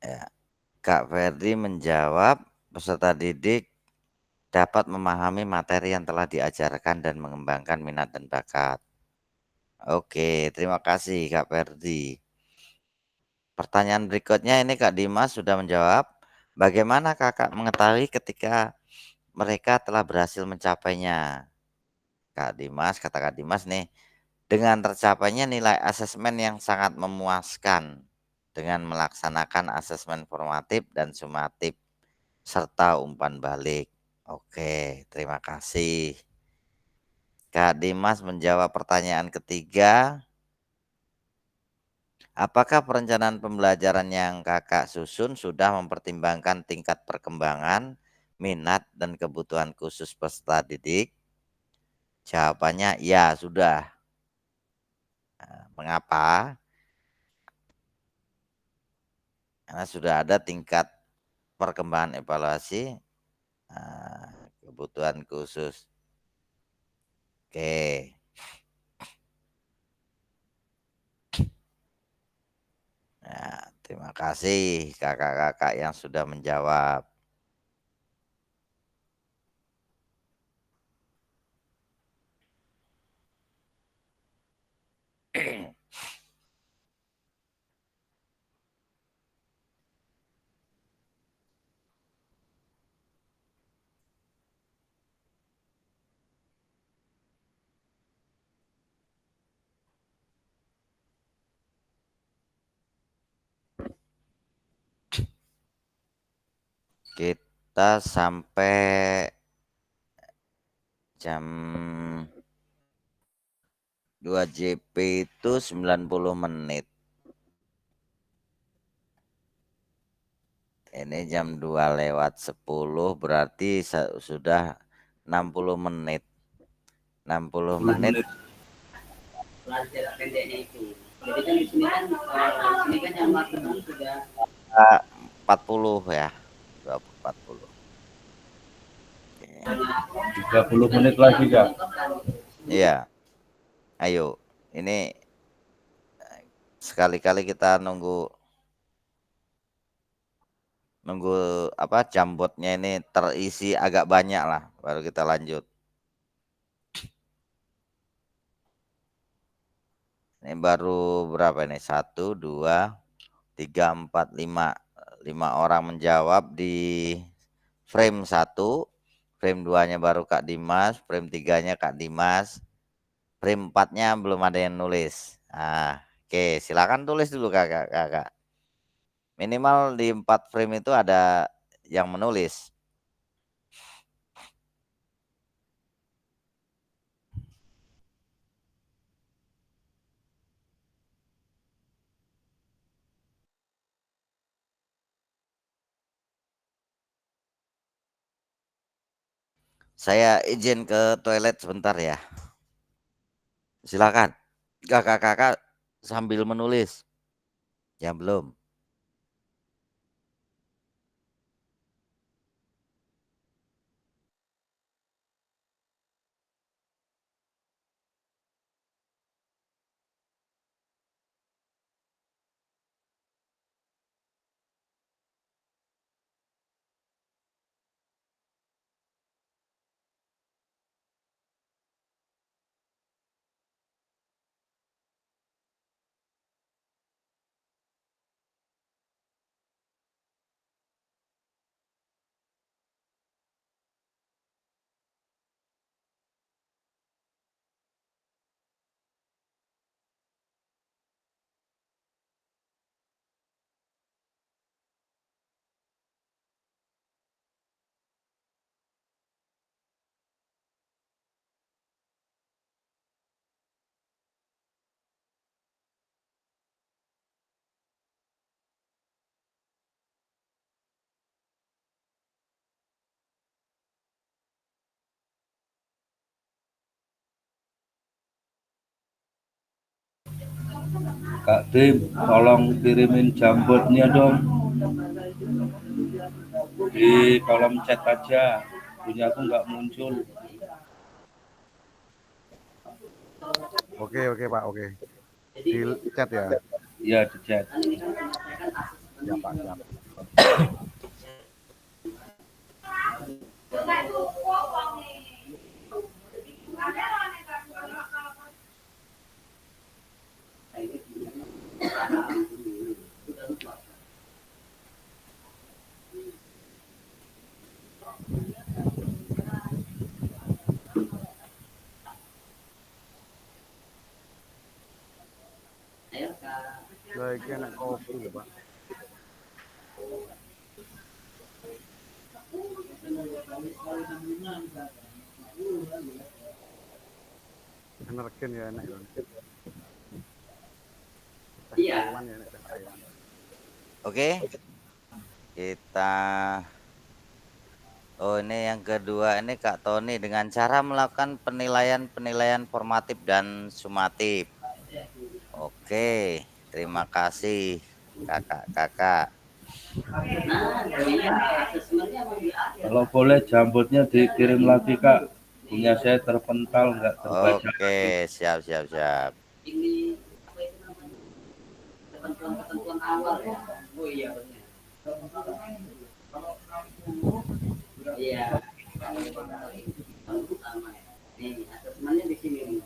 Ya. Kak Ferdi menjawab, peserta didik dapat memahami materi yang telah diajarkan dan mengembangkan minat dan bakat. Oke, terima kasih Kak Ferdi. Pertanyaan berikutnya ini Kak Dimas sudah menjawab. Bagaimana Kakak mengetahui ketika mereka telah berhasil mencapainya? Kak Dimas, kata Kak Dimas nih, dengan tercapainya nilai asesmen yang sangat memuaskan dengan melaksanakan asesmen formatif dan sumatif serta umpan balik. Oke, terima kasih. Kak Dimas menjawab pertanyaan ketiga. Apakah perencanaan pembelajaran yang Kakak susun sudah mempertimbangkan tingkat perkembangan, minat, dan kebutuhan khusus peserta didik? Jawabannya ya sudah. Mengapa? Karena sudah ada tingkat perkembangan evaluasi, kebutuhan khusus. Oke. Nah, terima kasih kakak-kakak yang sudah menjawab. Kita sampai jam 2 JP itu 90 menit. Ini jam 2 lewat 10 berarti sudah 60 menit. 60 menit. Pelajaran pendeknya itu. Jadi kan di sini kan yang waktu sudah 40 ya. 40. 30 menit lagi Kak. Iya. Ayo, ini sekali-kali kita nunggu apa jambotnya ini terisi agak banyak lah baru kita lanjut. Ini baru berapa ini? 1, 2, 3, 4, 5. 5 orang menjawab di frame 1. Frame 2-nya baru Kak Dimas, frame 3-nya Kak Dimas. Frame 4-nya belum ada yang nulis. Nah, oke, silakan tulis dulu Kakak. Minimal di 4 frame itu ada yang menulis. Saya izin ke toilet sebentar ya. Silakan. Kakak-kakak sambil menulis. Ya belum. Kak Dim, tolong kirimin jambotnya dong. Di kolom chat aja. Punya aku nggak muncul. Oke Pak, oke. Di chat ya. Iya di chat. Siap, Pak. Siap. Ayo Kak. Lagi anak kopi loh, Pak. Energen ya enak ya. Iya. Taiwan ya enak Taiwan. Oke, kita. Oh, ini yang kedua ini Kak Tony dengan cara melakukan penilaian formatif dan sumatif. Oke, terima kasih kakak-kakak. Nah, iya, asesmennya mau diakhir. Kalau boleh jambutnya dikirim lagi Kak. Punya saya terpental nggak terbaca Oke, lagi. siap. Ini apa itu namanya? Ketentuan awal ya. Oh iya benar. Iya. Yang utama ya. Nih, asesmennya di sini nih.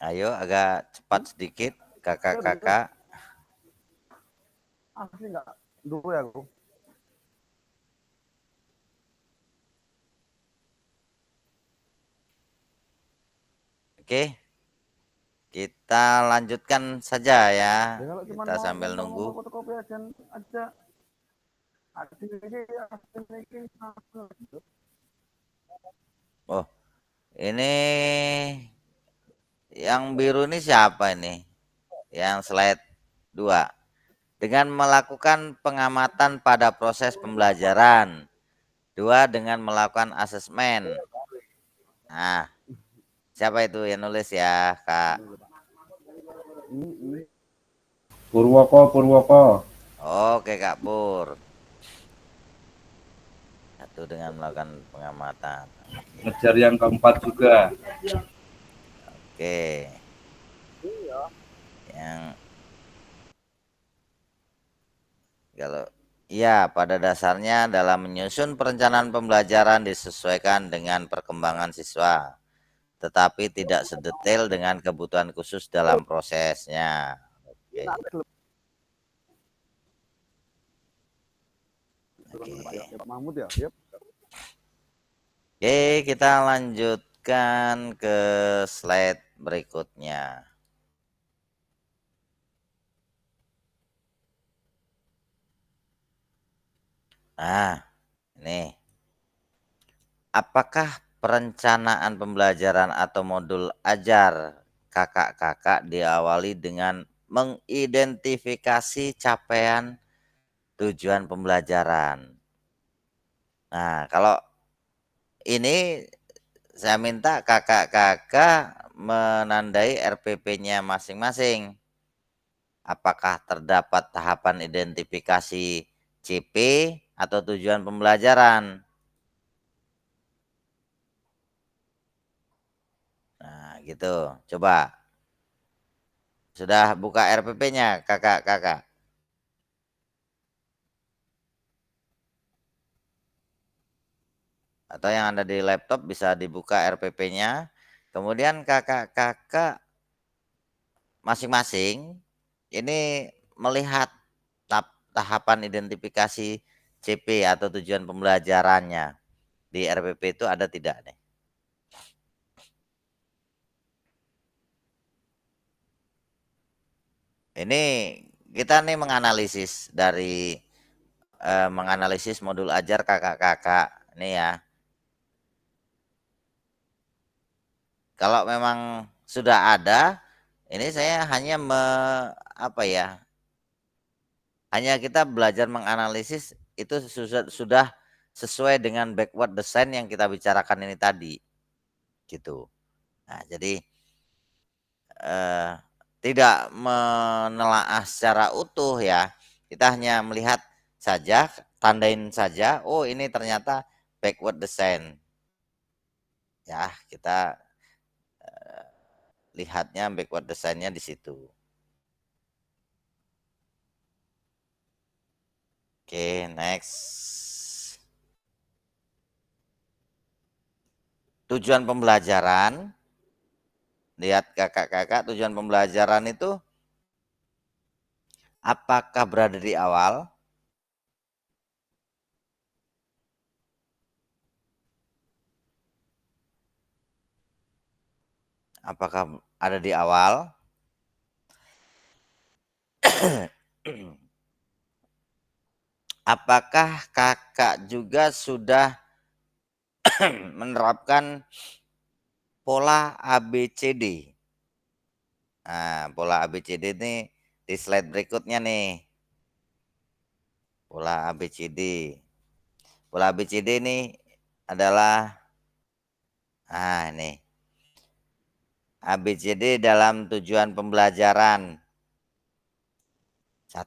Ayo agak cepat sedikit kakak-kakak. Asli enggak? Dulu ya aku. Oke, kita lanjutkan saja ya. Ya kalau cuma Kita sambil mau nunggu. fotokopi aja ini Oh, ini yang biru ini siapa ini? Yang slide 2. Dengan melakukan pengamatan pada proses pembelajaran. 2. Dengan melakukan asesmen. Nah, siapa itu yang nulis ya, Kak? Purwoko. Oke, Kak Pur. 1. Dengan melakukan pengamatan. Ngejar yang keempat juga. Oke. Yang kalau ya, pada dasarnya dalam menyusun perencanaan pembelajaran disesuaikan dengan perkembangan siswa, tetapi tidak sedetail dengan kebutuhan khusus dalam prosesnya. Oke. Pak Mahmud ya. Yep. Oke, kita lanjutkan ke slide berikutnya. Nah, ini. Apakah perencanaan pembelajaran atau modul ajar kakak-kakak diawali dengan mengidentifikasi capaian tujuan pembelajaran? Nah, kalau ini saya minta kakak-kakak menandai RPP-nya masing-masing. Apakah terdapat tahapan identifikasi CP atau tujuan pembelajaran? Nah, gitu. Coba. Sudah buka RPP-nya, kakak-kakak? Atau yang ada di laptop bisa dibuka RPP-nya. Kemudian kakak-kakak masing-masing ini melihat tahapan identifikasi CP atau tujuan pembelajarannya di RPP itu ada tidak nih? Ini kita nih menganalisis dari menganalisis modul ajar kakak-kakak nih ya. Kalau memang sudah ada, ini saya hanya hanya kita belajar menganalisis itu sudah sesuai dengan backward design yang kita bicarakan ini tadi, gitu. Nah, jadi tidak menelaah secara utuh ya. Kita hanya melihat saja, tandain saja. Oh, ini ternyata backward design. Ya, kita lihatnya backward design-nya di situ. Oke, next. Tujuan pembelajaran. Lihat kakak-kakak, tujuan pembelajaran itu apakah berada di awal? Apakah ada di awal? Apakah kakak juga sudah menerapkan pola ABCD? Nah, pola ABCD ini di slide berikutnya nih. Pola ABCD. Pola ABCD ini adalah ini. ABCD dalam tujuan pembelajaran. 1.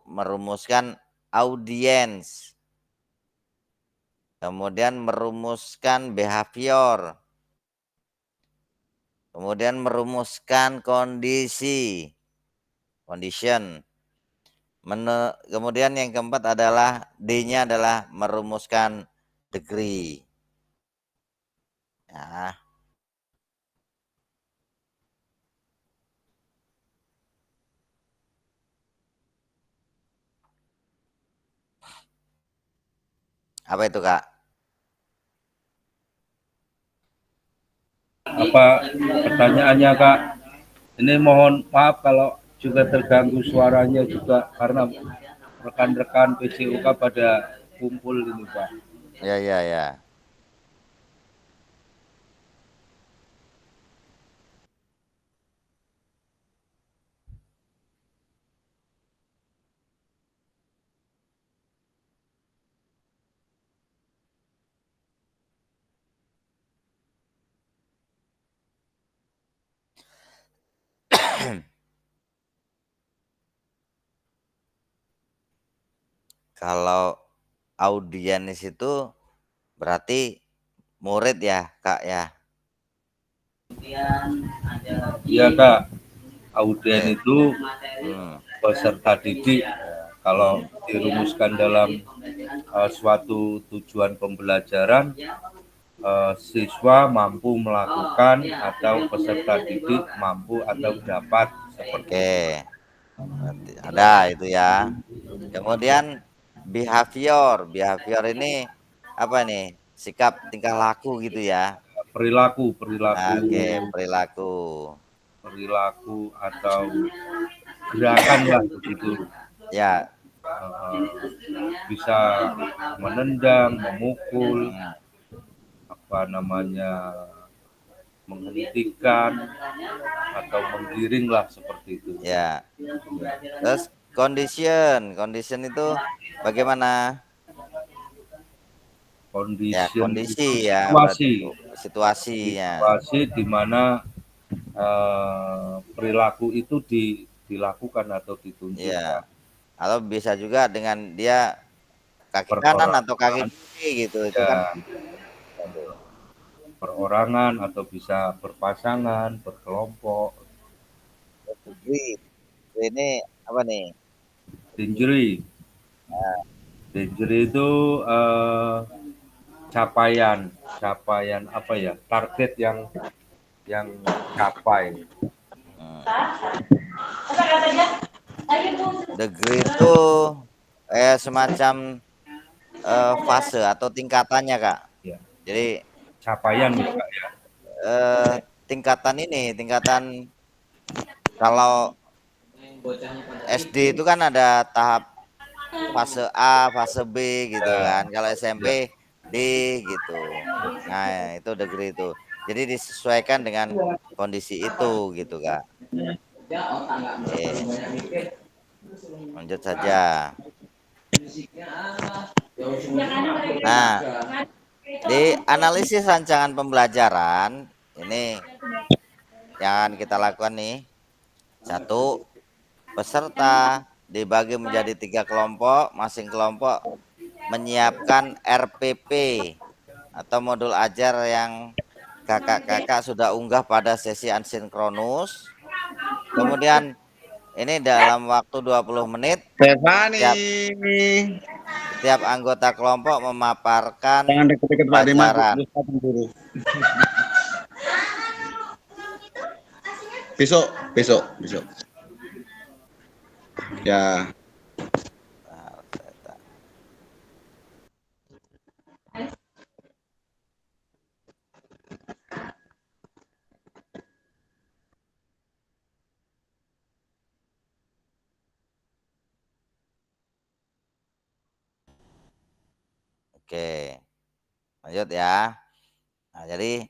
Merumuskan audiens. Kemudian merumuskan behavior. Kemudian merumuskan kondisi. Condition. Kemudian yang keempat adalah D-nya adalah merumuskan degree. Nah, apa itu, Kak? Apa pertanyaannya, Kak? Ini mohon maaf kalau juga terganggu suaranya juga karena rekan-rekan PCUK pada kumpul ini, Pak. Ya. Kalau audiens itu berarti murid ya, Kak ya? Iya, Kak. Audien itu peserta didik. Kalau dirumuskan dalam suatu tujuan pembelajaran, siswa mampu melakukan atau peserta didik mampu atau dapat seperti Oke, ada itu ya. Kemudian behavior ini apa nih? Sikap tingkah laku gitu ya. perilaku Oke, perilaku. atau gerakan lah begitu. Ya, Bisa menendang, memukul, menghentikan atau menggiring lah seperti itu. ya. Terus condition itu bagaimana? Kondisi ya, situasinya. Situasi di mana perilaku itu dilakukan atau ditunjukkan. Ya. Atau bisa juga dengan dia kaki kanan atau kaki kiri gitu. Itu kan perorangan atau bisa berpasangan, berkelompok. Ini apa nih? Injury. Injury itu capaian apa ya? Target yang capai. Degree itu semacam fase atau tingkatannya, Kak. Ya, Jadi capaian gitu Kak ya. tingkatan kalau SD itu kan ada tahap fase A, fase B gitu kan. Kalau Ya, SMP D gitu. Nah, itu degree itu. Jadi disesuaikan dengan kondisi itu gitu, Kak. Oke, lanjut saja. Nah, di analisis rancangan pembelajaran ini yang kita lakukan nih. Satu, peserta dibagi menjadi 3 kelompok, masing kelompok menyiapkan RPP atau modul ajar yang kakak-kakak sudah unggah pada sesi asinkronus. Kemudian ini dalam waktu 20 menit Stefani. setiap anggota kelompok memaparkan Jangan deket-deket Pak Dimas, pelajaran. buru. Besok. Ya. Oke, lanjut ya. Nah, jadi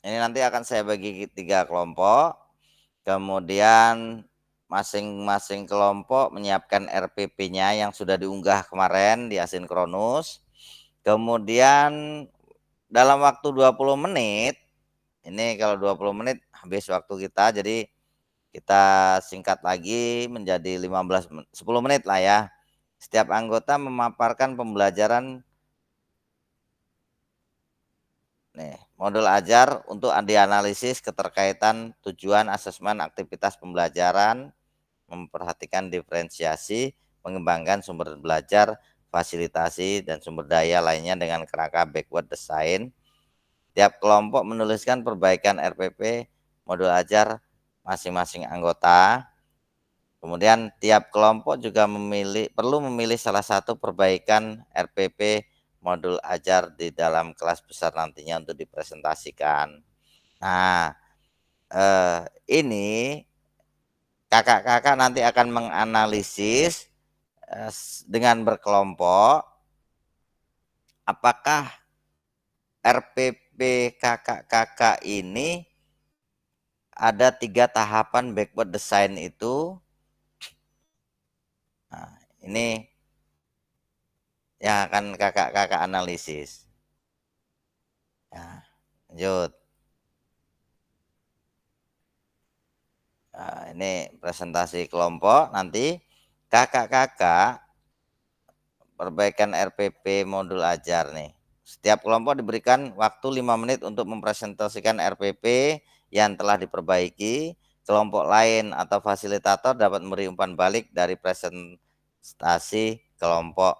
ini nanti akan saya bagi 3 kelompok. Kemudian masing-masing kelompok menyiapkan RPP-nya yang sudah diunggah kemarin di asinkronus. Kemudian dalam waktu 20 menit, ini kalau 20 menit habis waktu kita, jadi kita singkat lagi menjadi 10 menit lah ya. Setiap anggota memaparkan pembelajaran modul ajar untuk dianalisis keterkaitan tujuan asesmen aktivitas pembelajaran, memperhatikan diferensiasi, mengembangkan sumber belajar, fasilitasi, dan sumber daya lainnya dengan kerangka backward design. Tiap kelompok menuliskan perbaikan RPP modul ajar masing-masing anggota. Kemudian tiap kelompok juga perlu memilih salah satu perbaikan RPP modul ajar di dalam kelas besar nantinya untuk dipresentasikan. Nah, ini kakak-kakak nanti akan menganalisis dengan berkelompok apakah RPP kakak-kakak ini ada 3 tahapan backward design itu. Nah, ini yang akan kakak-kakak analisis. Nah, lanjut. Nah, ini presentasi kelompok nanti kakak-kakak perbaikan RPP modul ajar nih. Setiap kelompok diberikan waktu 5 menit untuk mempresentasikan RPP yang telah diperbaiki. Kelompok lain atau fasilitator dapat memberi umpan balik dari presentasi kelompok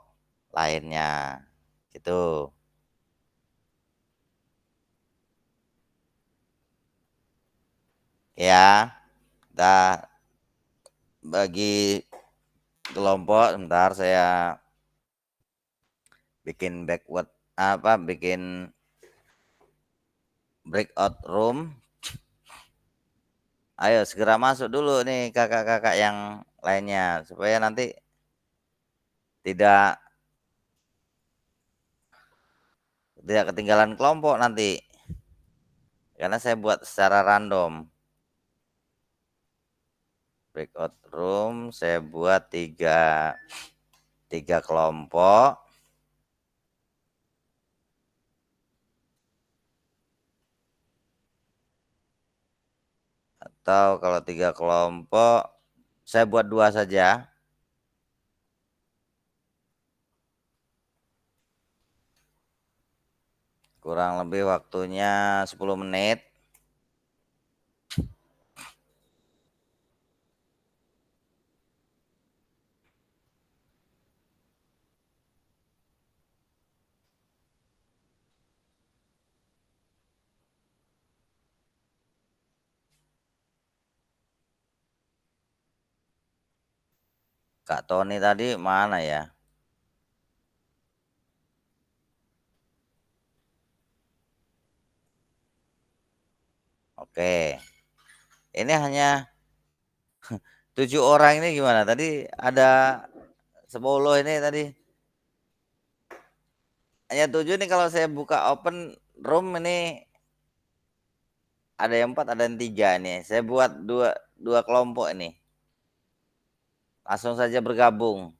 lainnya. Gitu. Ya, kita bagi kelompok. Sebentar saya bikin bikin breakout room. Ayo segera masuk dulu nih kakak-kakak yang lainnya supaya nanti tidak ketinggalan kelompok nanti. Karena saya buat secara random. Breakout room saya buat tiga kelompok. Atau kalau 3 kelompok saya buat 2 saja. Kurang lebih waktunya 10 menit. Kak Tony tadi mana ya? Oke, ini hanya 7 orang ini gimana? Tadi ada 10 ini tadi. Hanya 7 nih kalau saya buka open room ini ada yang 4, ada yang 3 nih. Saya buat dua kelompok ini. Langsung saja bergabung.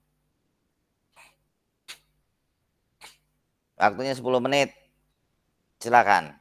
Waktunya 10 menit. Silakan.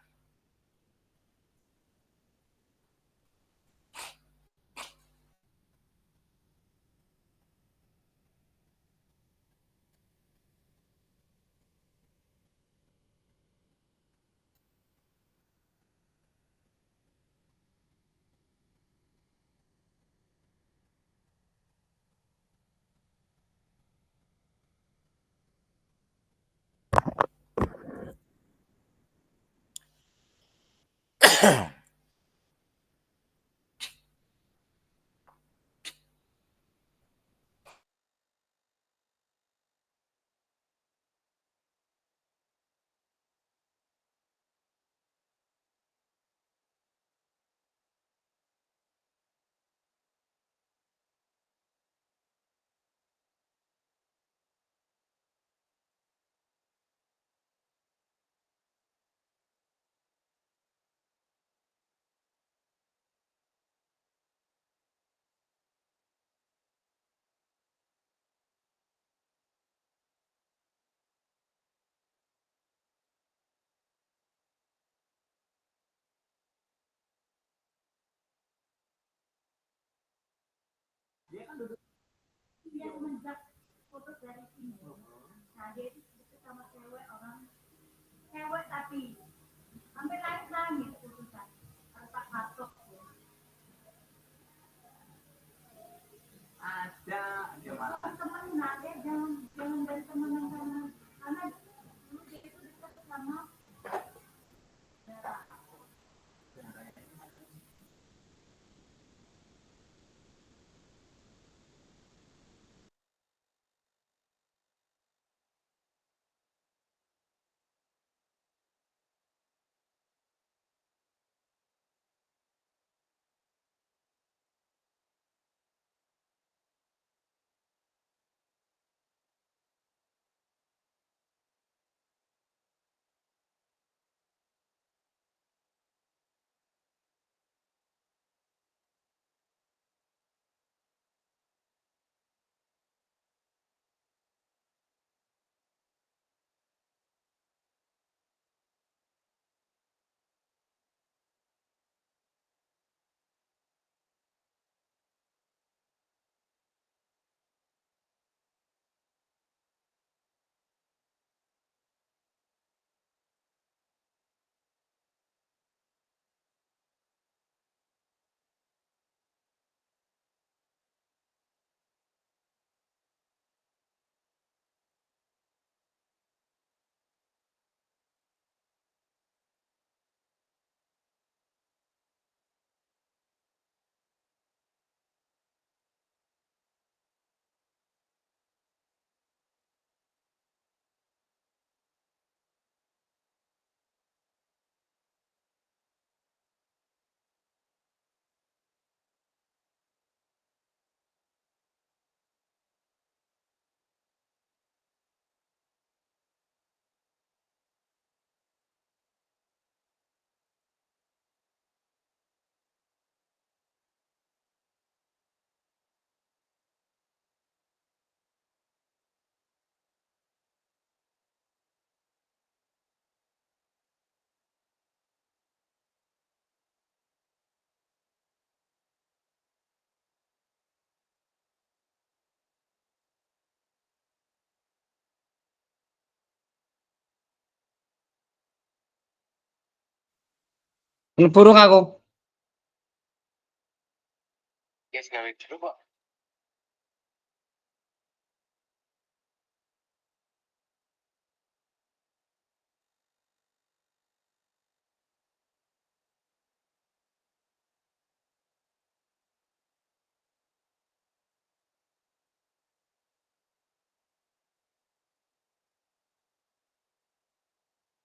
Burung aku.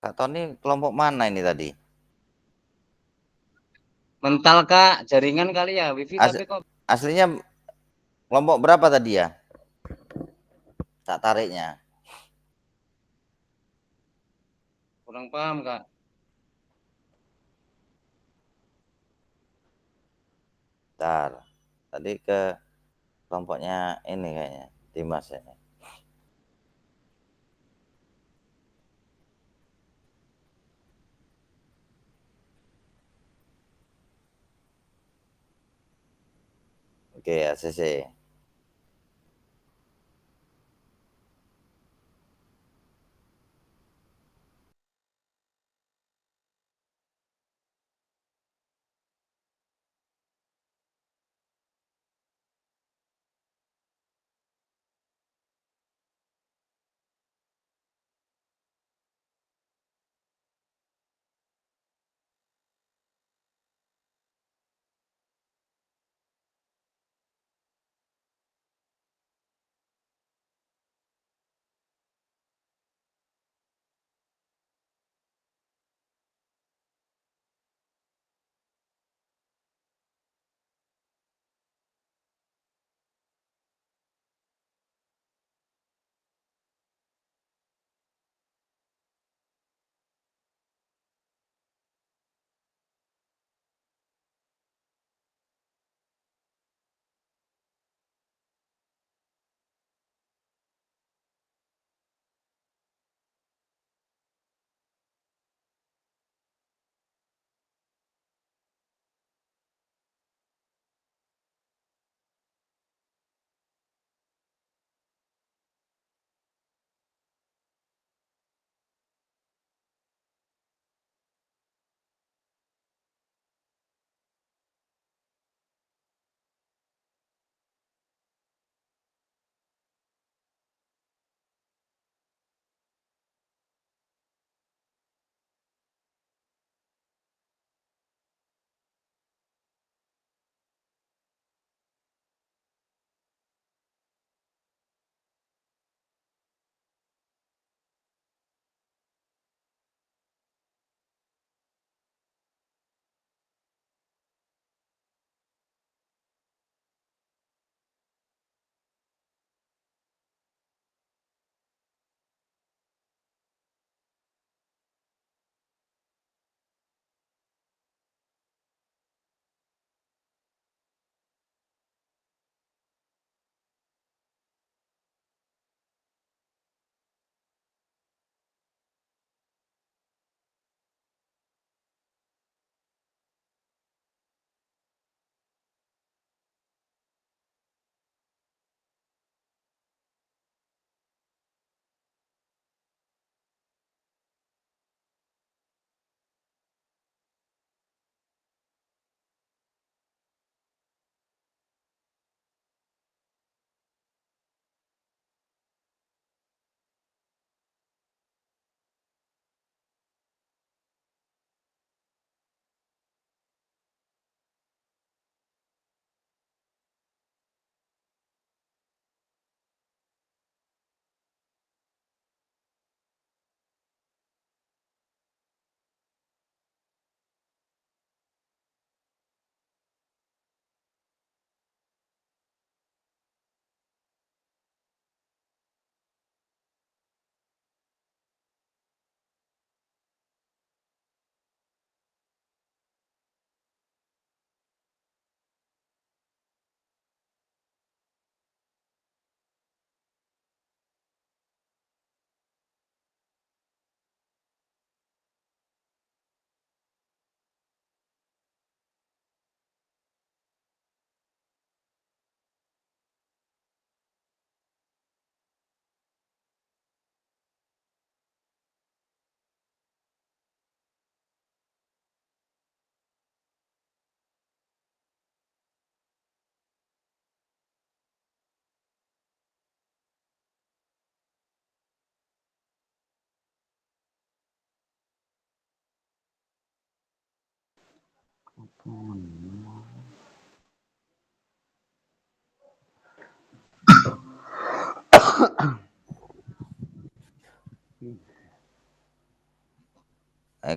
Kak Tony kelompok mana ini tadi? Mental Kak, jaringan kali ya, wifi As tapi kok aslinya kelompok berapa tadi ya? Tak tariknya. kurang paham Kak. Bentar. Tadi ke kelompoknya ini kayaknya, Dimas ini. Oke, ACC.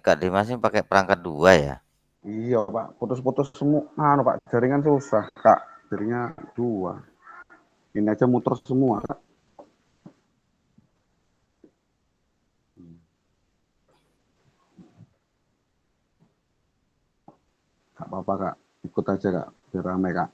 Kak Dimas ini pakai perangkat 2 ya? Iya Pak, putus-putus semua. Pak, jaringan susah Kak. Jaringnya 2. Ini aja muter semua Kak. Gak apa-apa Kak, ikut aja Kak, biar rame Kak.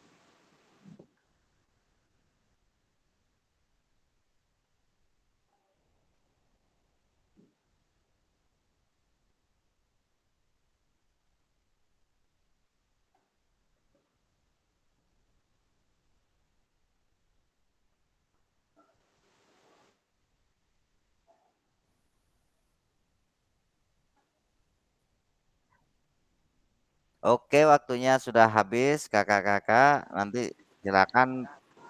Oke, waktunya sudah habis kakak-kakak. Nanti silakan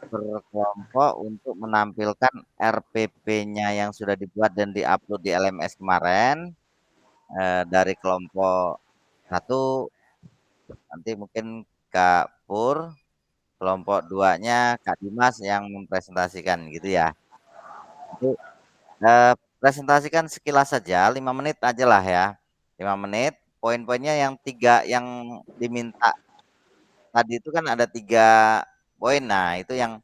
berkelompok untuk menampilkan RPP-nya yang sudah dibuat dan diupload di LMS kemarin. Dari kelompok 1 nanti mungkin Kak Pur, kelompok 2-nya Kak Dimas yang mempresentasikan gitu ya. Nanti, presentasikan sekilas saja 5 menit aja lah ya. 5 menit, poin-poinnya yang 3 yang diminta tadi itu kan ada 3 poin. Nah, itu yang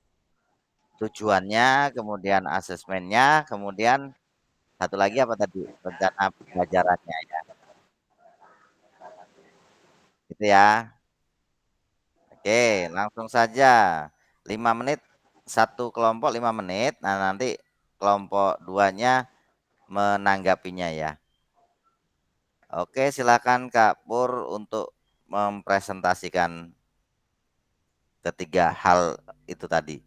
tujuannya, kemudian asesmennya, kemudian satu lagi apa tadi? Rencana pembelajarannya ya. Gitu ya. Oke, langsung saja. 5 menit, satu kelompok 5 menit. Nah, nanti kelompok 2-nya menanggapinya ya. Oke, silakan Kak Pur untuk mempresentasikan ketiga hal itu tadi.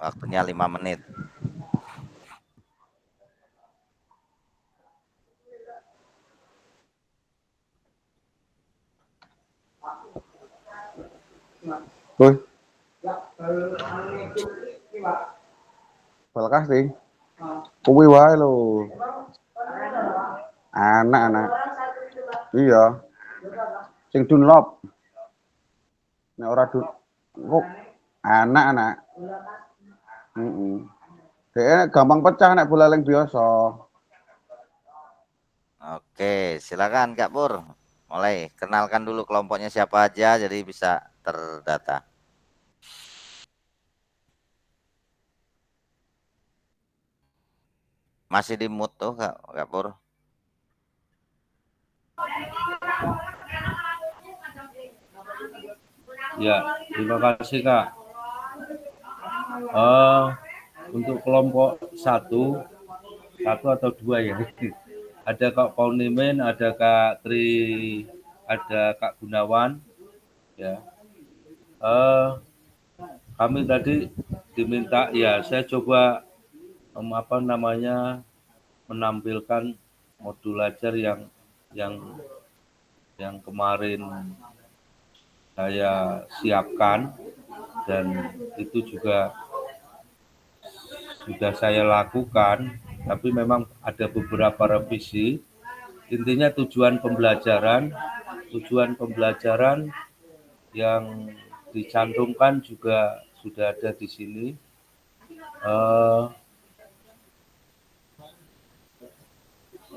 Waktunya 5 menit. Woi, bal kasih. Kuwi wae lho. Anak-anak. Iya. Sing Dunlop. Nek ora kok anak-anak. Heeh. Dek gampang pecah nek bola leng biasa. Oke, silakan Kak Pur. Mulai kenalkan dulu kelompoknya siapa aja jadi bisa terdata. Masih di mute tuh Kak Pur. Ya, terima kasih Kak. Untuk kelompok 1 atau 2 ya. Ada Kak Paunimen, ada Kak Tri, ada Kak Gunawan. Ya, kami tadi diminta ya, saya coba menampilkan modul ajar yang kemarin saya siapkan, dan itu juga sudah saya lakukan, tapi memang ada beberapa revisi. Intinya tujuan pembelajaran yang dicantumkan juga sudah ada di sini.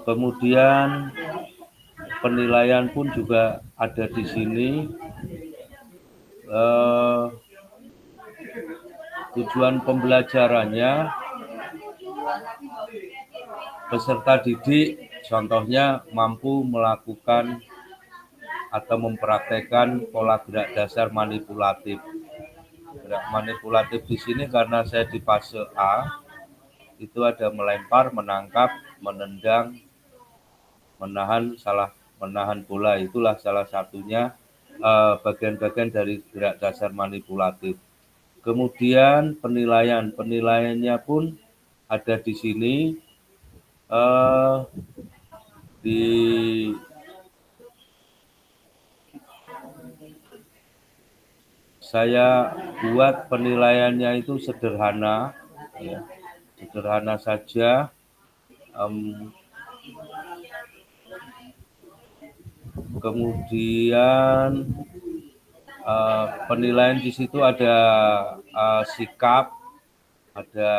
Kemudian penilaian pun juga ada di sini. Tujuan pembelajarannya, peserta didik contohnya mampu melakukan atau mempraktekkan pola gerak dasar manipulatif. Gerak manipulatif di sini karena saya di fase A, itu ada melempar, menangkap, menendang, menahan bola. Itulah salah satunya bagian-bagian dari gerak dasar manipulatif. Kemudian penilaiannya pun ada di sini. Saya buat penilaiannya itu sederhana, ya, sederhana saja. Kemudian penilaian di situ ada sikap, ada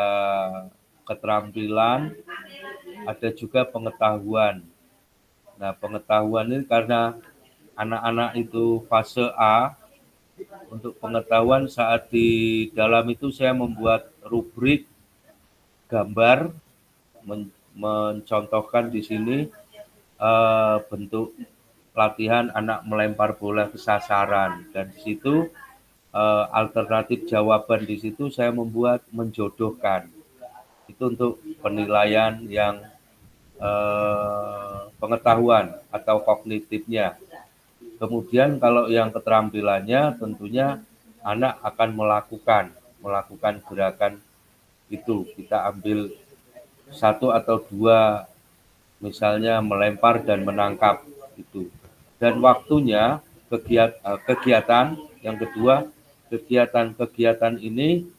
keterampilan, ada juga pengetahuan. Nah, pengetahuan ini karena anak-anak itu fase A, untuk pengetahuan saat di dalam itu saya membuat rubrik gambar, mencontohkan di sini bentuk latihan anak melempar bola ke sasaran, dan di situ alternatif jawaban di situ saya membuat menjodohkan. Itu untuk penilaian yang pengetahuan atau kognitifnya. Kemudian kalau yang keterampilannya tentunya anak akan melakukan gerakan itu. Kita ambil satu atau dua, misalnya melempar dan menangkap itu. Dan waktunya kegiatan yang kedua, kegiatan ini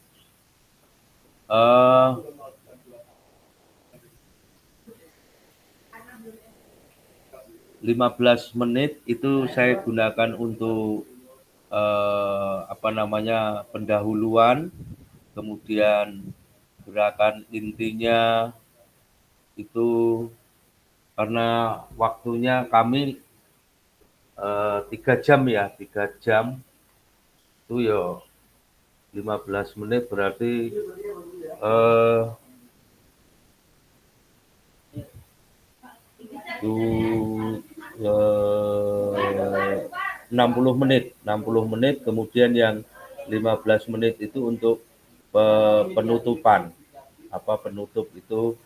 15 menit itu saya gunakan untuk pendahuluan, kemudian gerakan intinya itu karena waktunya kami 3 jam ya, 3 jam itu ya 15 menit berarti 60 menit, kemudian yang 15 menit itu untuk penutupan, penutup itu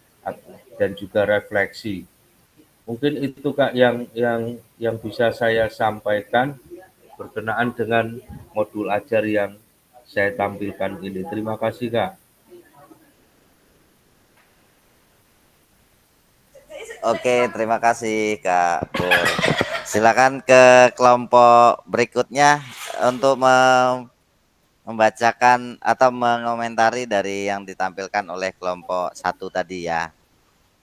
dan juga refleksi. Mungkin itu Kak yang bisa saya sampaikan berkenaan dengan modul ajar yang saya tampilkan ini. Terima kasih Kak. Oke, terima kasih Kak Pur. Silakan ke kelompok berikutnya untuk membacakan atau mengomentari dari yang ditampilkan oleh kelompok 1 tadi ya.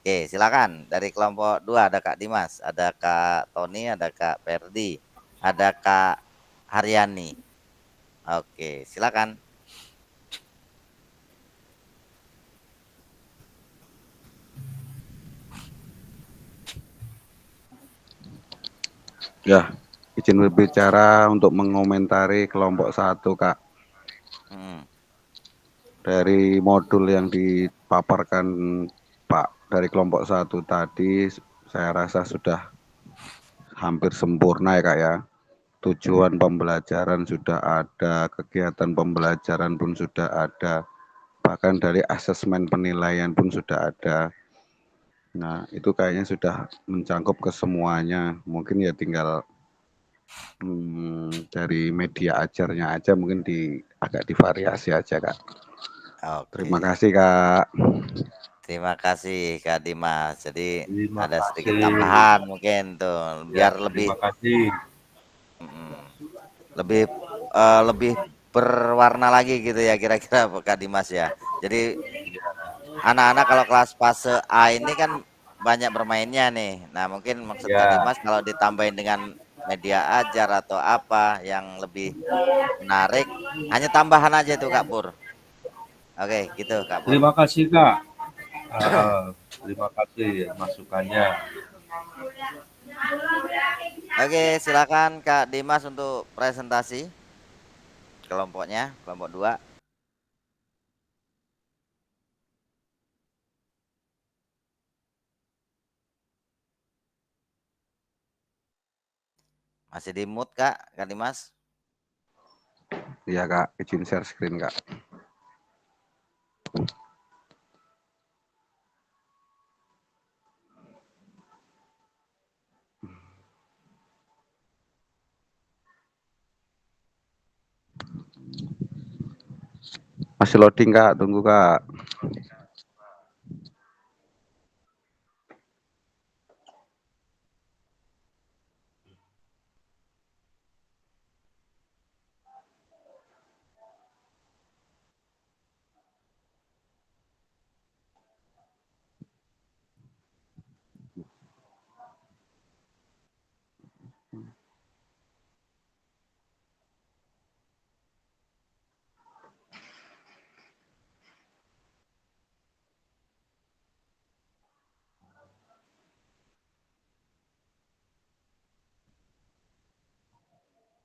Oke, silakan. Dari kelompok 2 ada Kak Dimas, ada Kak Tony, ada Kak Ferdi, ada Kak Haryani. Oke, silakan. Ya, izin berbicara untuk mengomentari kelompok 1 Kak. Dari modul yang dipaparkan Pak dari kelompok 1 tadi, saya rasa sudah hampir sempurna ya Kak ya. Tujuan pembelajaran sudah ada, kegiatan pembelajaran pun sudah ada, bahkan dari asesmen penilaian pun sudah ada. Nah, itu kayaknya sudah mencakup ke semuanya. Mungkin ya tinggal dari media ajarnya aja mungkin agak divariasi aja Kak. Terima Oke. kasih Kak. Terima kasih Kak Dimas. Jadi Terima ada sedikit kasih. tambahan mungkin tuh Ya, biar lebih terima kasih. lebih lebih berwarna lagi gitu ya kira-kira Kak Dimas ya. Jadi anak-anak kalau kelas fase A ini kan banyak bermainnya nih. Nah, mungkin maksud Kak Ya, Dimas kalau ditambahin dengan media ajar atau apa yang lebih menarik, hanya tambahan aja tuh Kak Pur. Oke, gitu Kak Pur. terima kasih Kak. Terima kasih masukannya. Oke, silakan Kak Dimas untuk presentasi kelompoknya, kelompok 2. Masih di mute Kak Dimas. Iya Kak, izin share screen Kak. Masih loading Kak, tunggu Kak.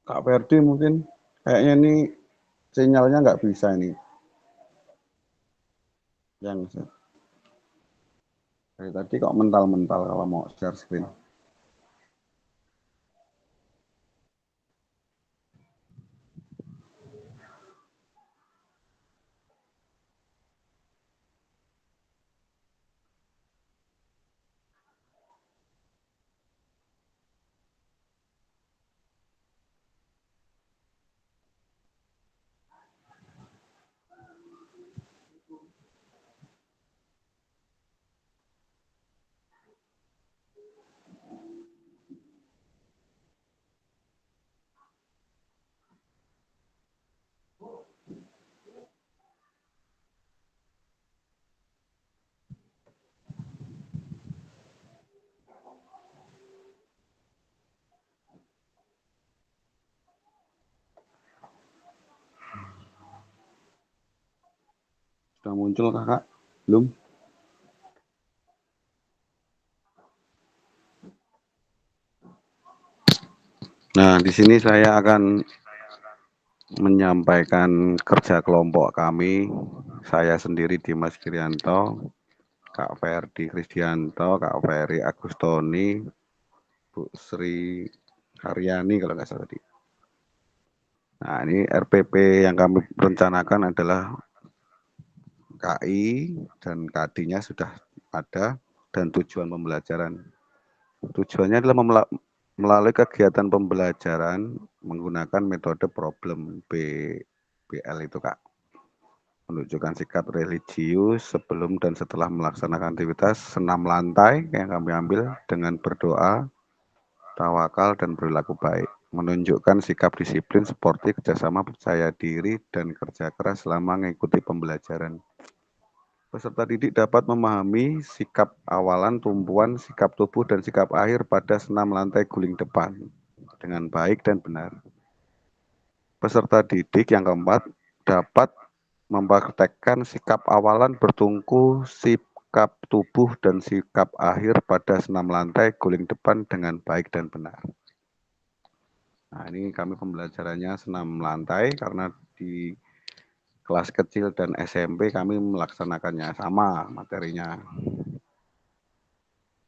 Kak Ferdi mungkin kayaknya ini sinyalnya nggak bisa ini. Yang dari tadi kok mental-mental kalau mau share screen. Sudah muncul kakak? Belum? Nah, di sini saya akan menyampaikan kerja kelompok kami. Saya sendiri Dimas Kirianto, Kak Ferdi Kristianto, Kak Ferry Agustoni, Bu Sri Haryani kalau nggak salah tadi. Nah, ini RPP yang kami rencanakan adalah KI dan KD-nya sudah ada dan tujuan pembelajaran. Tujuannya adalah melalui kegiatan pembelajaran menggunakan metode problem BL itu Kak. Menunjukkan sikap religius sebelum dan setelah melaksanakan aktivitas senam lantai yang kami ambil dengan berdoa, tawakal, dan perilaku baik. Menunjukkan sikap disiplin, sportif, kerjasama, percaya diri, dan kerja keras selama mengikuti pembelajaran. Peserta didik dapat memahami sikap awalan, tumpuan, sikap tubuh, dan sikap akhir pada senam lantai guling depan dengan baik dan benar. Peserta didik yang keempat dapat mempraktekkan sikap awalan bertungku, sikap tubuh, dan sikap akhir pada senam lantai guling depan dengan baik dan benar. Nah, ini kami pembelajarannya senam lantai karena di kelas kecil dan SMP kami melaksanakannya sama materinya.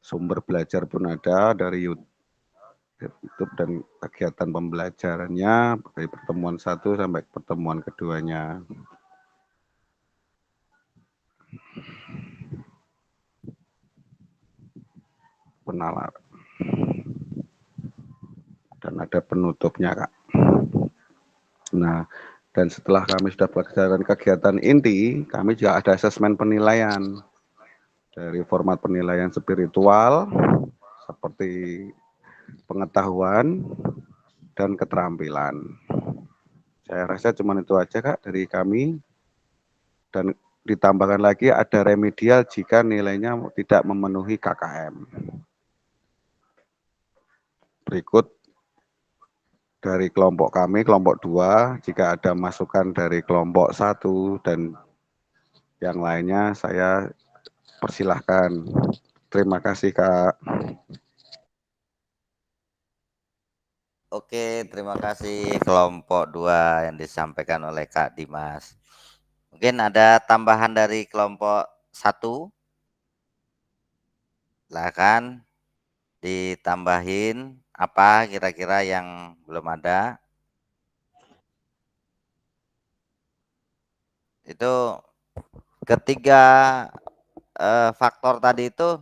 Sumber belajar pun ada dari YouTube dan kegiatan pembelajarannya dari pertemuan 1 sampai pertemuan keduanya. Penalar. Dan ada penutupnya, Kak. Nah, dan setelah kami sudah melaksanakan kegiatan inti, kami juga ada asesmen penilaian. Dari format penilaian spiritual, seperti pengetahuan dan keterampilan. Saya rasa cuma itu aja Kak dari kami. Dan ditambahkan lagi ada remedial jika nilainya tidak memenuhi KKM. Berikut dari kelompok kami, kelompok 2, jika ada masukan dari kelompok 1 dan yang lainnya saya persilahkan. Terima kasih Kak. Oke, terima kasih kelompok 2 yang disampaikan oleh Kak Dimas. Mungkin ada tambahan dari kelompok 1. Silakan ditambahin apa kira-kira yang belum ada. Itu ketiga faktor tadi itu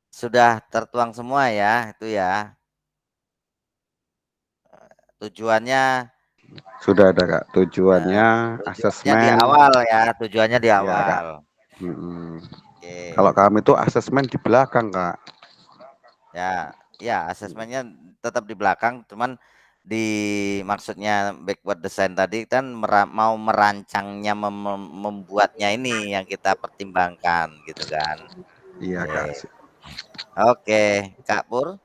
sudah tertuang semua ya, itu ya. Tujuannya Sudah ada Kak, tujuannya asesmen di awal ya, tujuannya di ya, awal. Oke. Kalau kami itu asesmen di belakang Kak. Ya asesmennya tetap di belakang, cuman di maksudnya backward design tadi kan mau merancangnya, membuatnya ini yang kita pertimbangkan gitu kan. Iya Kak. Oke, Kak Pur.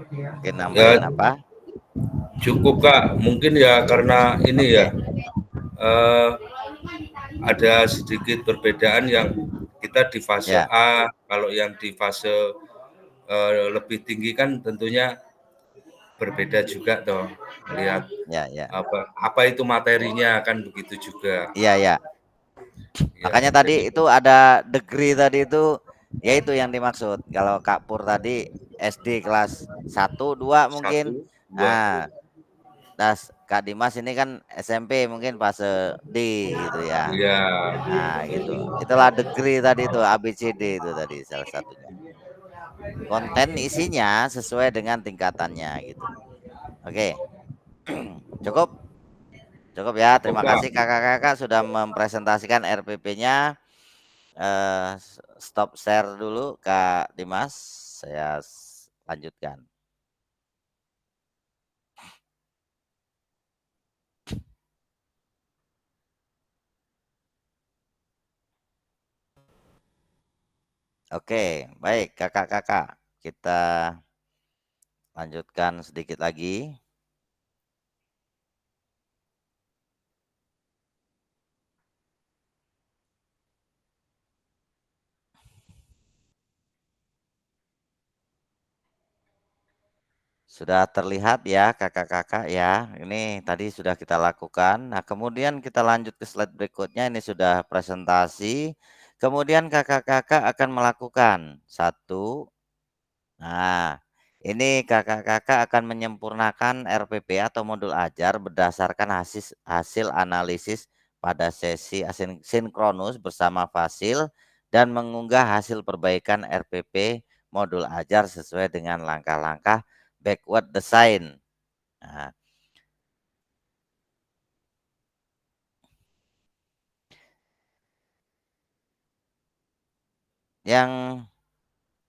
Mungkin nambahin Ya, apa? cukup Kak, mungkin ya karena ini ya ada sedikit perbedaan yang kita di fase Ya. A, kalau yang di fase lebih tinggi kan tentunya berbeda juga toh, melihat Ya, ya. apa itu materinya kan begitu juga. Iya, ya. Ya, Makanya tadi jadi itu ada degree tadi itu, ya itu yang dimaksud. Kalau Kak Pur tadi SD kelas 1, 2 satu, mungkin. dua, Nah, das Kak Dimas ini kan SMP mungkin fase D gitu ya. ya, Nah, gitu. Itulah degree tadi itu ABCD itu tadi salah satunya. Konten isinya sesuai dengan tingkatannya gitu. Oke. Cukup? Cukup ya. cukup Terima Kak. kasih Kakak-kakak sudah mempresentasikan RPP-nya. Stop share dulu Kak Dimas, saya lanjutkan. Oke, baik Kakak-kakak, kita lanjutkan sedikit lagi. Sudah terlihat ya Kakak-kakak ya, ini tadi sudah kita lakukan. Nah, kemudian kita lanjut ke slide berikutnya, ini sudah presentasi. Kemudian Kakak-kakak akan melakukan satu. Nah, ini Kakak-kakak akan menyempurnakan RPP atau modul ajar berdasarkan hasil analisis pada sesi sinkronus bersama Fasil dan mengunggah hasil perbaikan RPP modul ajar sesuai dengan langkah-langkah backward design. Nah, yang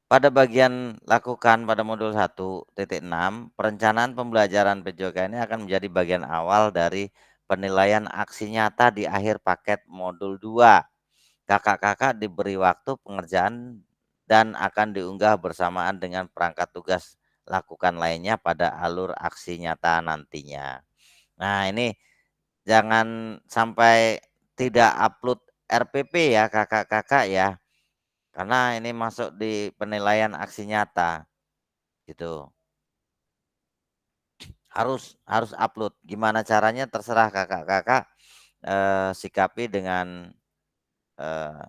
pada bagian lakukan pada modul 1.6, perencanaan pembelajaran PJOK ini akan menjadi bagian awal dari penilaian aksi nyata di akhir paket modul 2. Kakak-kakak diberi waktu pengerjaan dan akan diunggah bersamaan dengan perangkat tugas lakukan lainnya pada alur aksi nyata nantinya. Nah, ini jangan sampai tidak upload RPP ya Kakak-kakak ya. Karena ini masuk di penilaian aksi nyata, gitu. Harus upload. Gimana caranya terserah Kakak-kakak, sikapi eee,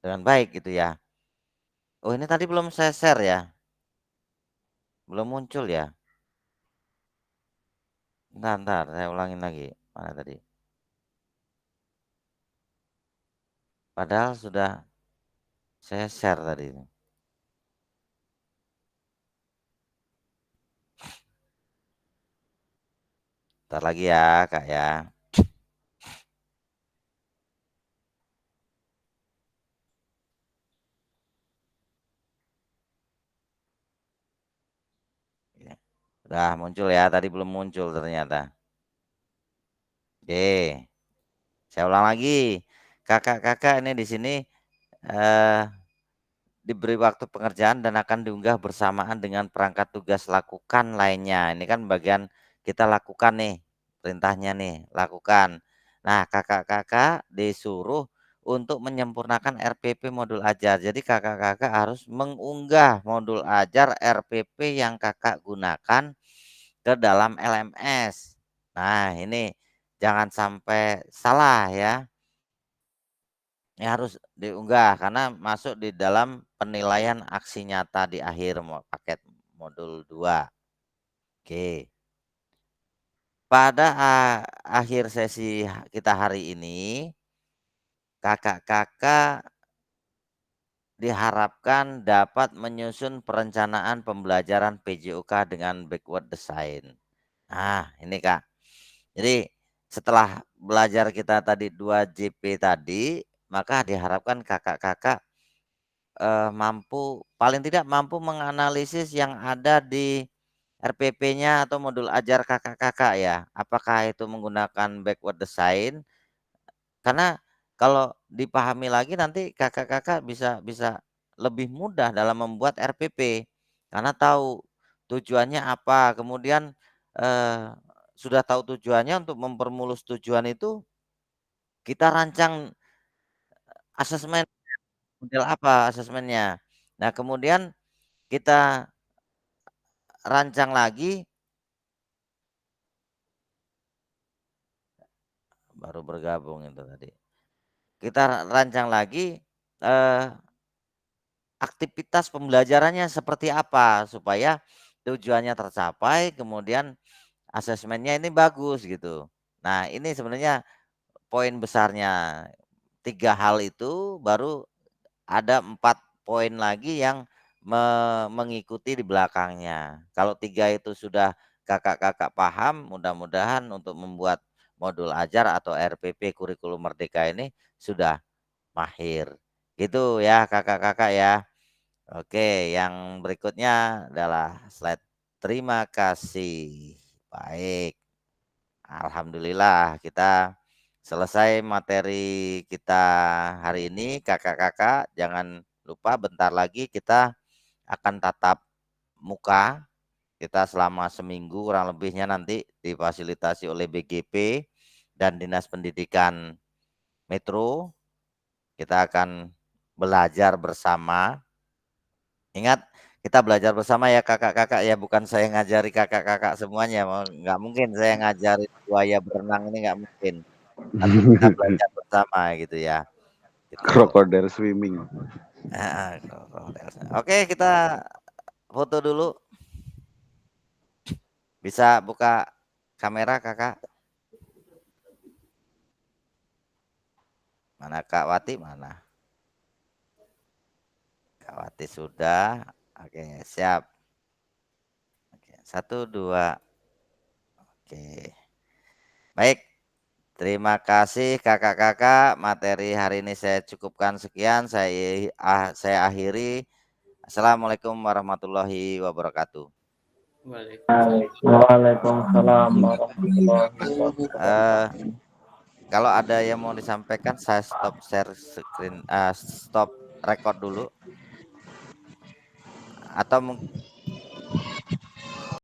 dengan baik gitu ya. Oh ini tadi belum saya share ya? Belum muncul ya? Entar saya ulangin lagi. Mana tadi? Padahal sudah saya share tadi. Entar lagi ya Kak ya. Ya. Udah muncul ya, tadi belum muncul ternyata. Oke, saya ulang lagi. Kakak-kakak ini di sini, eee diberi waktu pengerjaan dan akan diunggah bersamaan dengan perangkat tugas lakukan lainnya. Ini kan bagian kita lakukan nih, perintahnya nih, lakukan. Nah, kakak-kakak disuruh untuk menyempurnakan RPP modul ajar. Jadi kakak-kakak harus mengunggah modul ajar RPP yang kakak gunakan ke dalam LMS. Nah, ini jangan sampai salah ya. Ini harus diunggah karena masuk di dalam penilaian aksi nyata di akhir paket modul 2. Oke. Pada akhir sesi kita hari ini, kakak-kakak diharapkan dapat menyusun perencanaan pembelajaran PJOK dengan backward design. Nah, ini Kak. Jadi setelah belajar kita tadi 2JP tadi, maka diharapkan kakak-kakak mampu paling tidak mampu menganalisis yang ada di RPP-nya atau modul ajar kakak-kakak ya. Apakah itu menggunakan backward design? Karena kalau dipahami lagi nanti kakak-kakak bisa bisa lebih mudah dalam membuat RPP. Karena tahu tujuannya apa, kemudian, eee, sudah tahu tujuannya untuk mempermulus tujuan itu kita rancang asesmen, model apa asesmennya. Nah kemudian kita rancang lagi, baru bergabung itu tadi. Kita rancang lagi aktivitas pembelajarannya seperti apa supaya tujuannya tercapai, kemudian asesmennya ini bagus gitu. Nah, ini sebenarnya poin besarnya. 3 hal itu baru ada 4 poin lagi yang mengikuti di belakangnya. Kalau 3 itu sudah Kakak-kakak paham, mudah-mudahan untuk membuat modul ajar atau RPP Kurikulum Merdeka ini sudah mahir. Gitu ya Kakak-kakak ya. Oke, yang berikutnya adalah slide terima kasih. Baik, alhamdulillah kita selesai materi kita hari ini. Kakak-kakak jangan lupa bentar lagi kita akan tatap muka. Kita selama seminggu kurang lebihnya nanti difasilitasi oleh BGP dan Dinas Pendidikan Metro. Kita akan belajar bersama. Ingat, kita belajar bersama ya kakak-kakak ya, bukan saya ngajari kakak-kakak semuanya, nggak mungkin saya ngajari buaya berenang ini nggak mungkin. Tapi kita belajar bersama gitu ya. Gitu. Crocodile swimming. Oke, kita foto dulu. Bisa buka kamera kakak. Mana Kak Wati mana? Kak Wati sudah. Oke, siap. Oke, 1, 2. Oke. Baik. Terima kasih kakak-kakak. Materi hari ini saya cukupkan sekian. Saya akhiri. Assalamualaikum warahmatullahi wabarakatuh. Waalaikumsalam warahmatullahi wabarakatuh. Kalau ada yang mau disampaikan, saya stop share screen, stop record dulu. Atau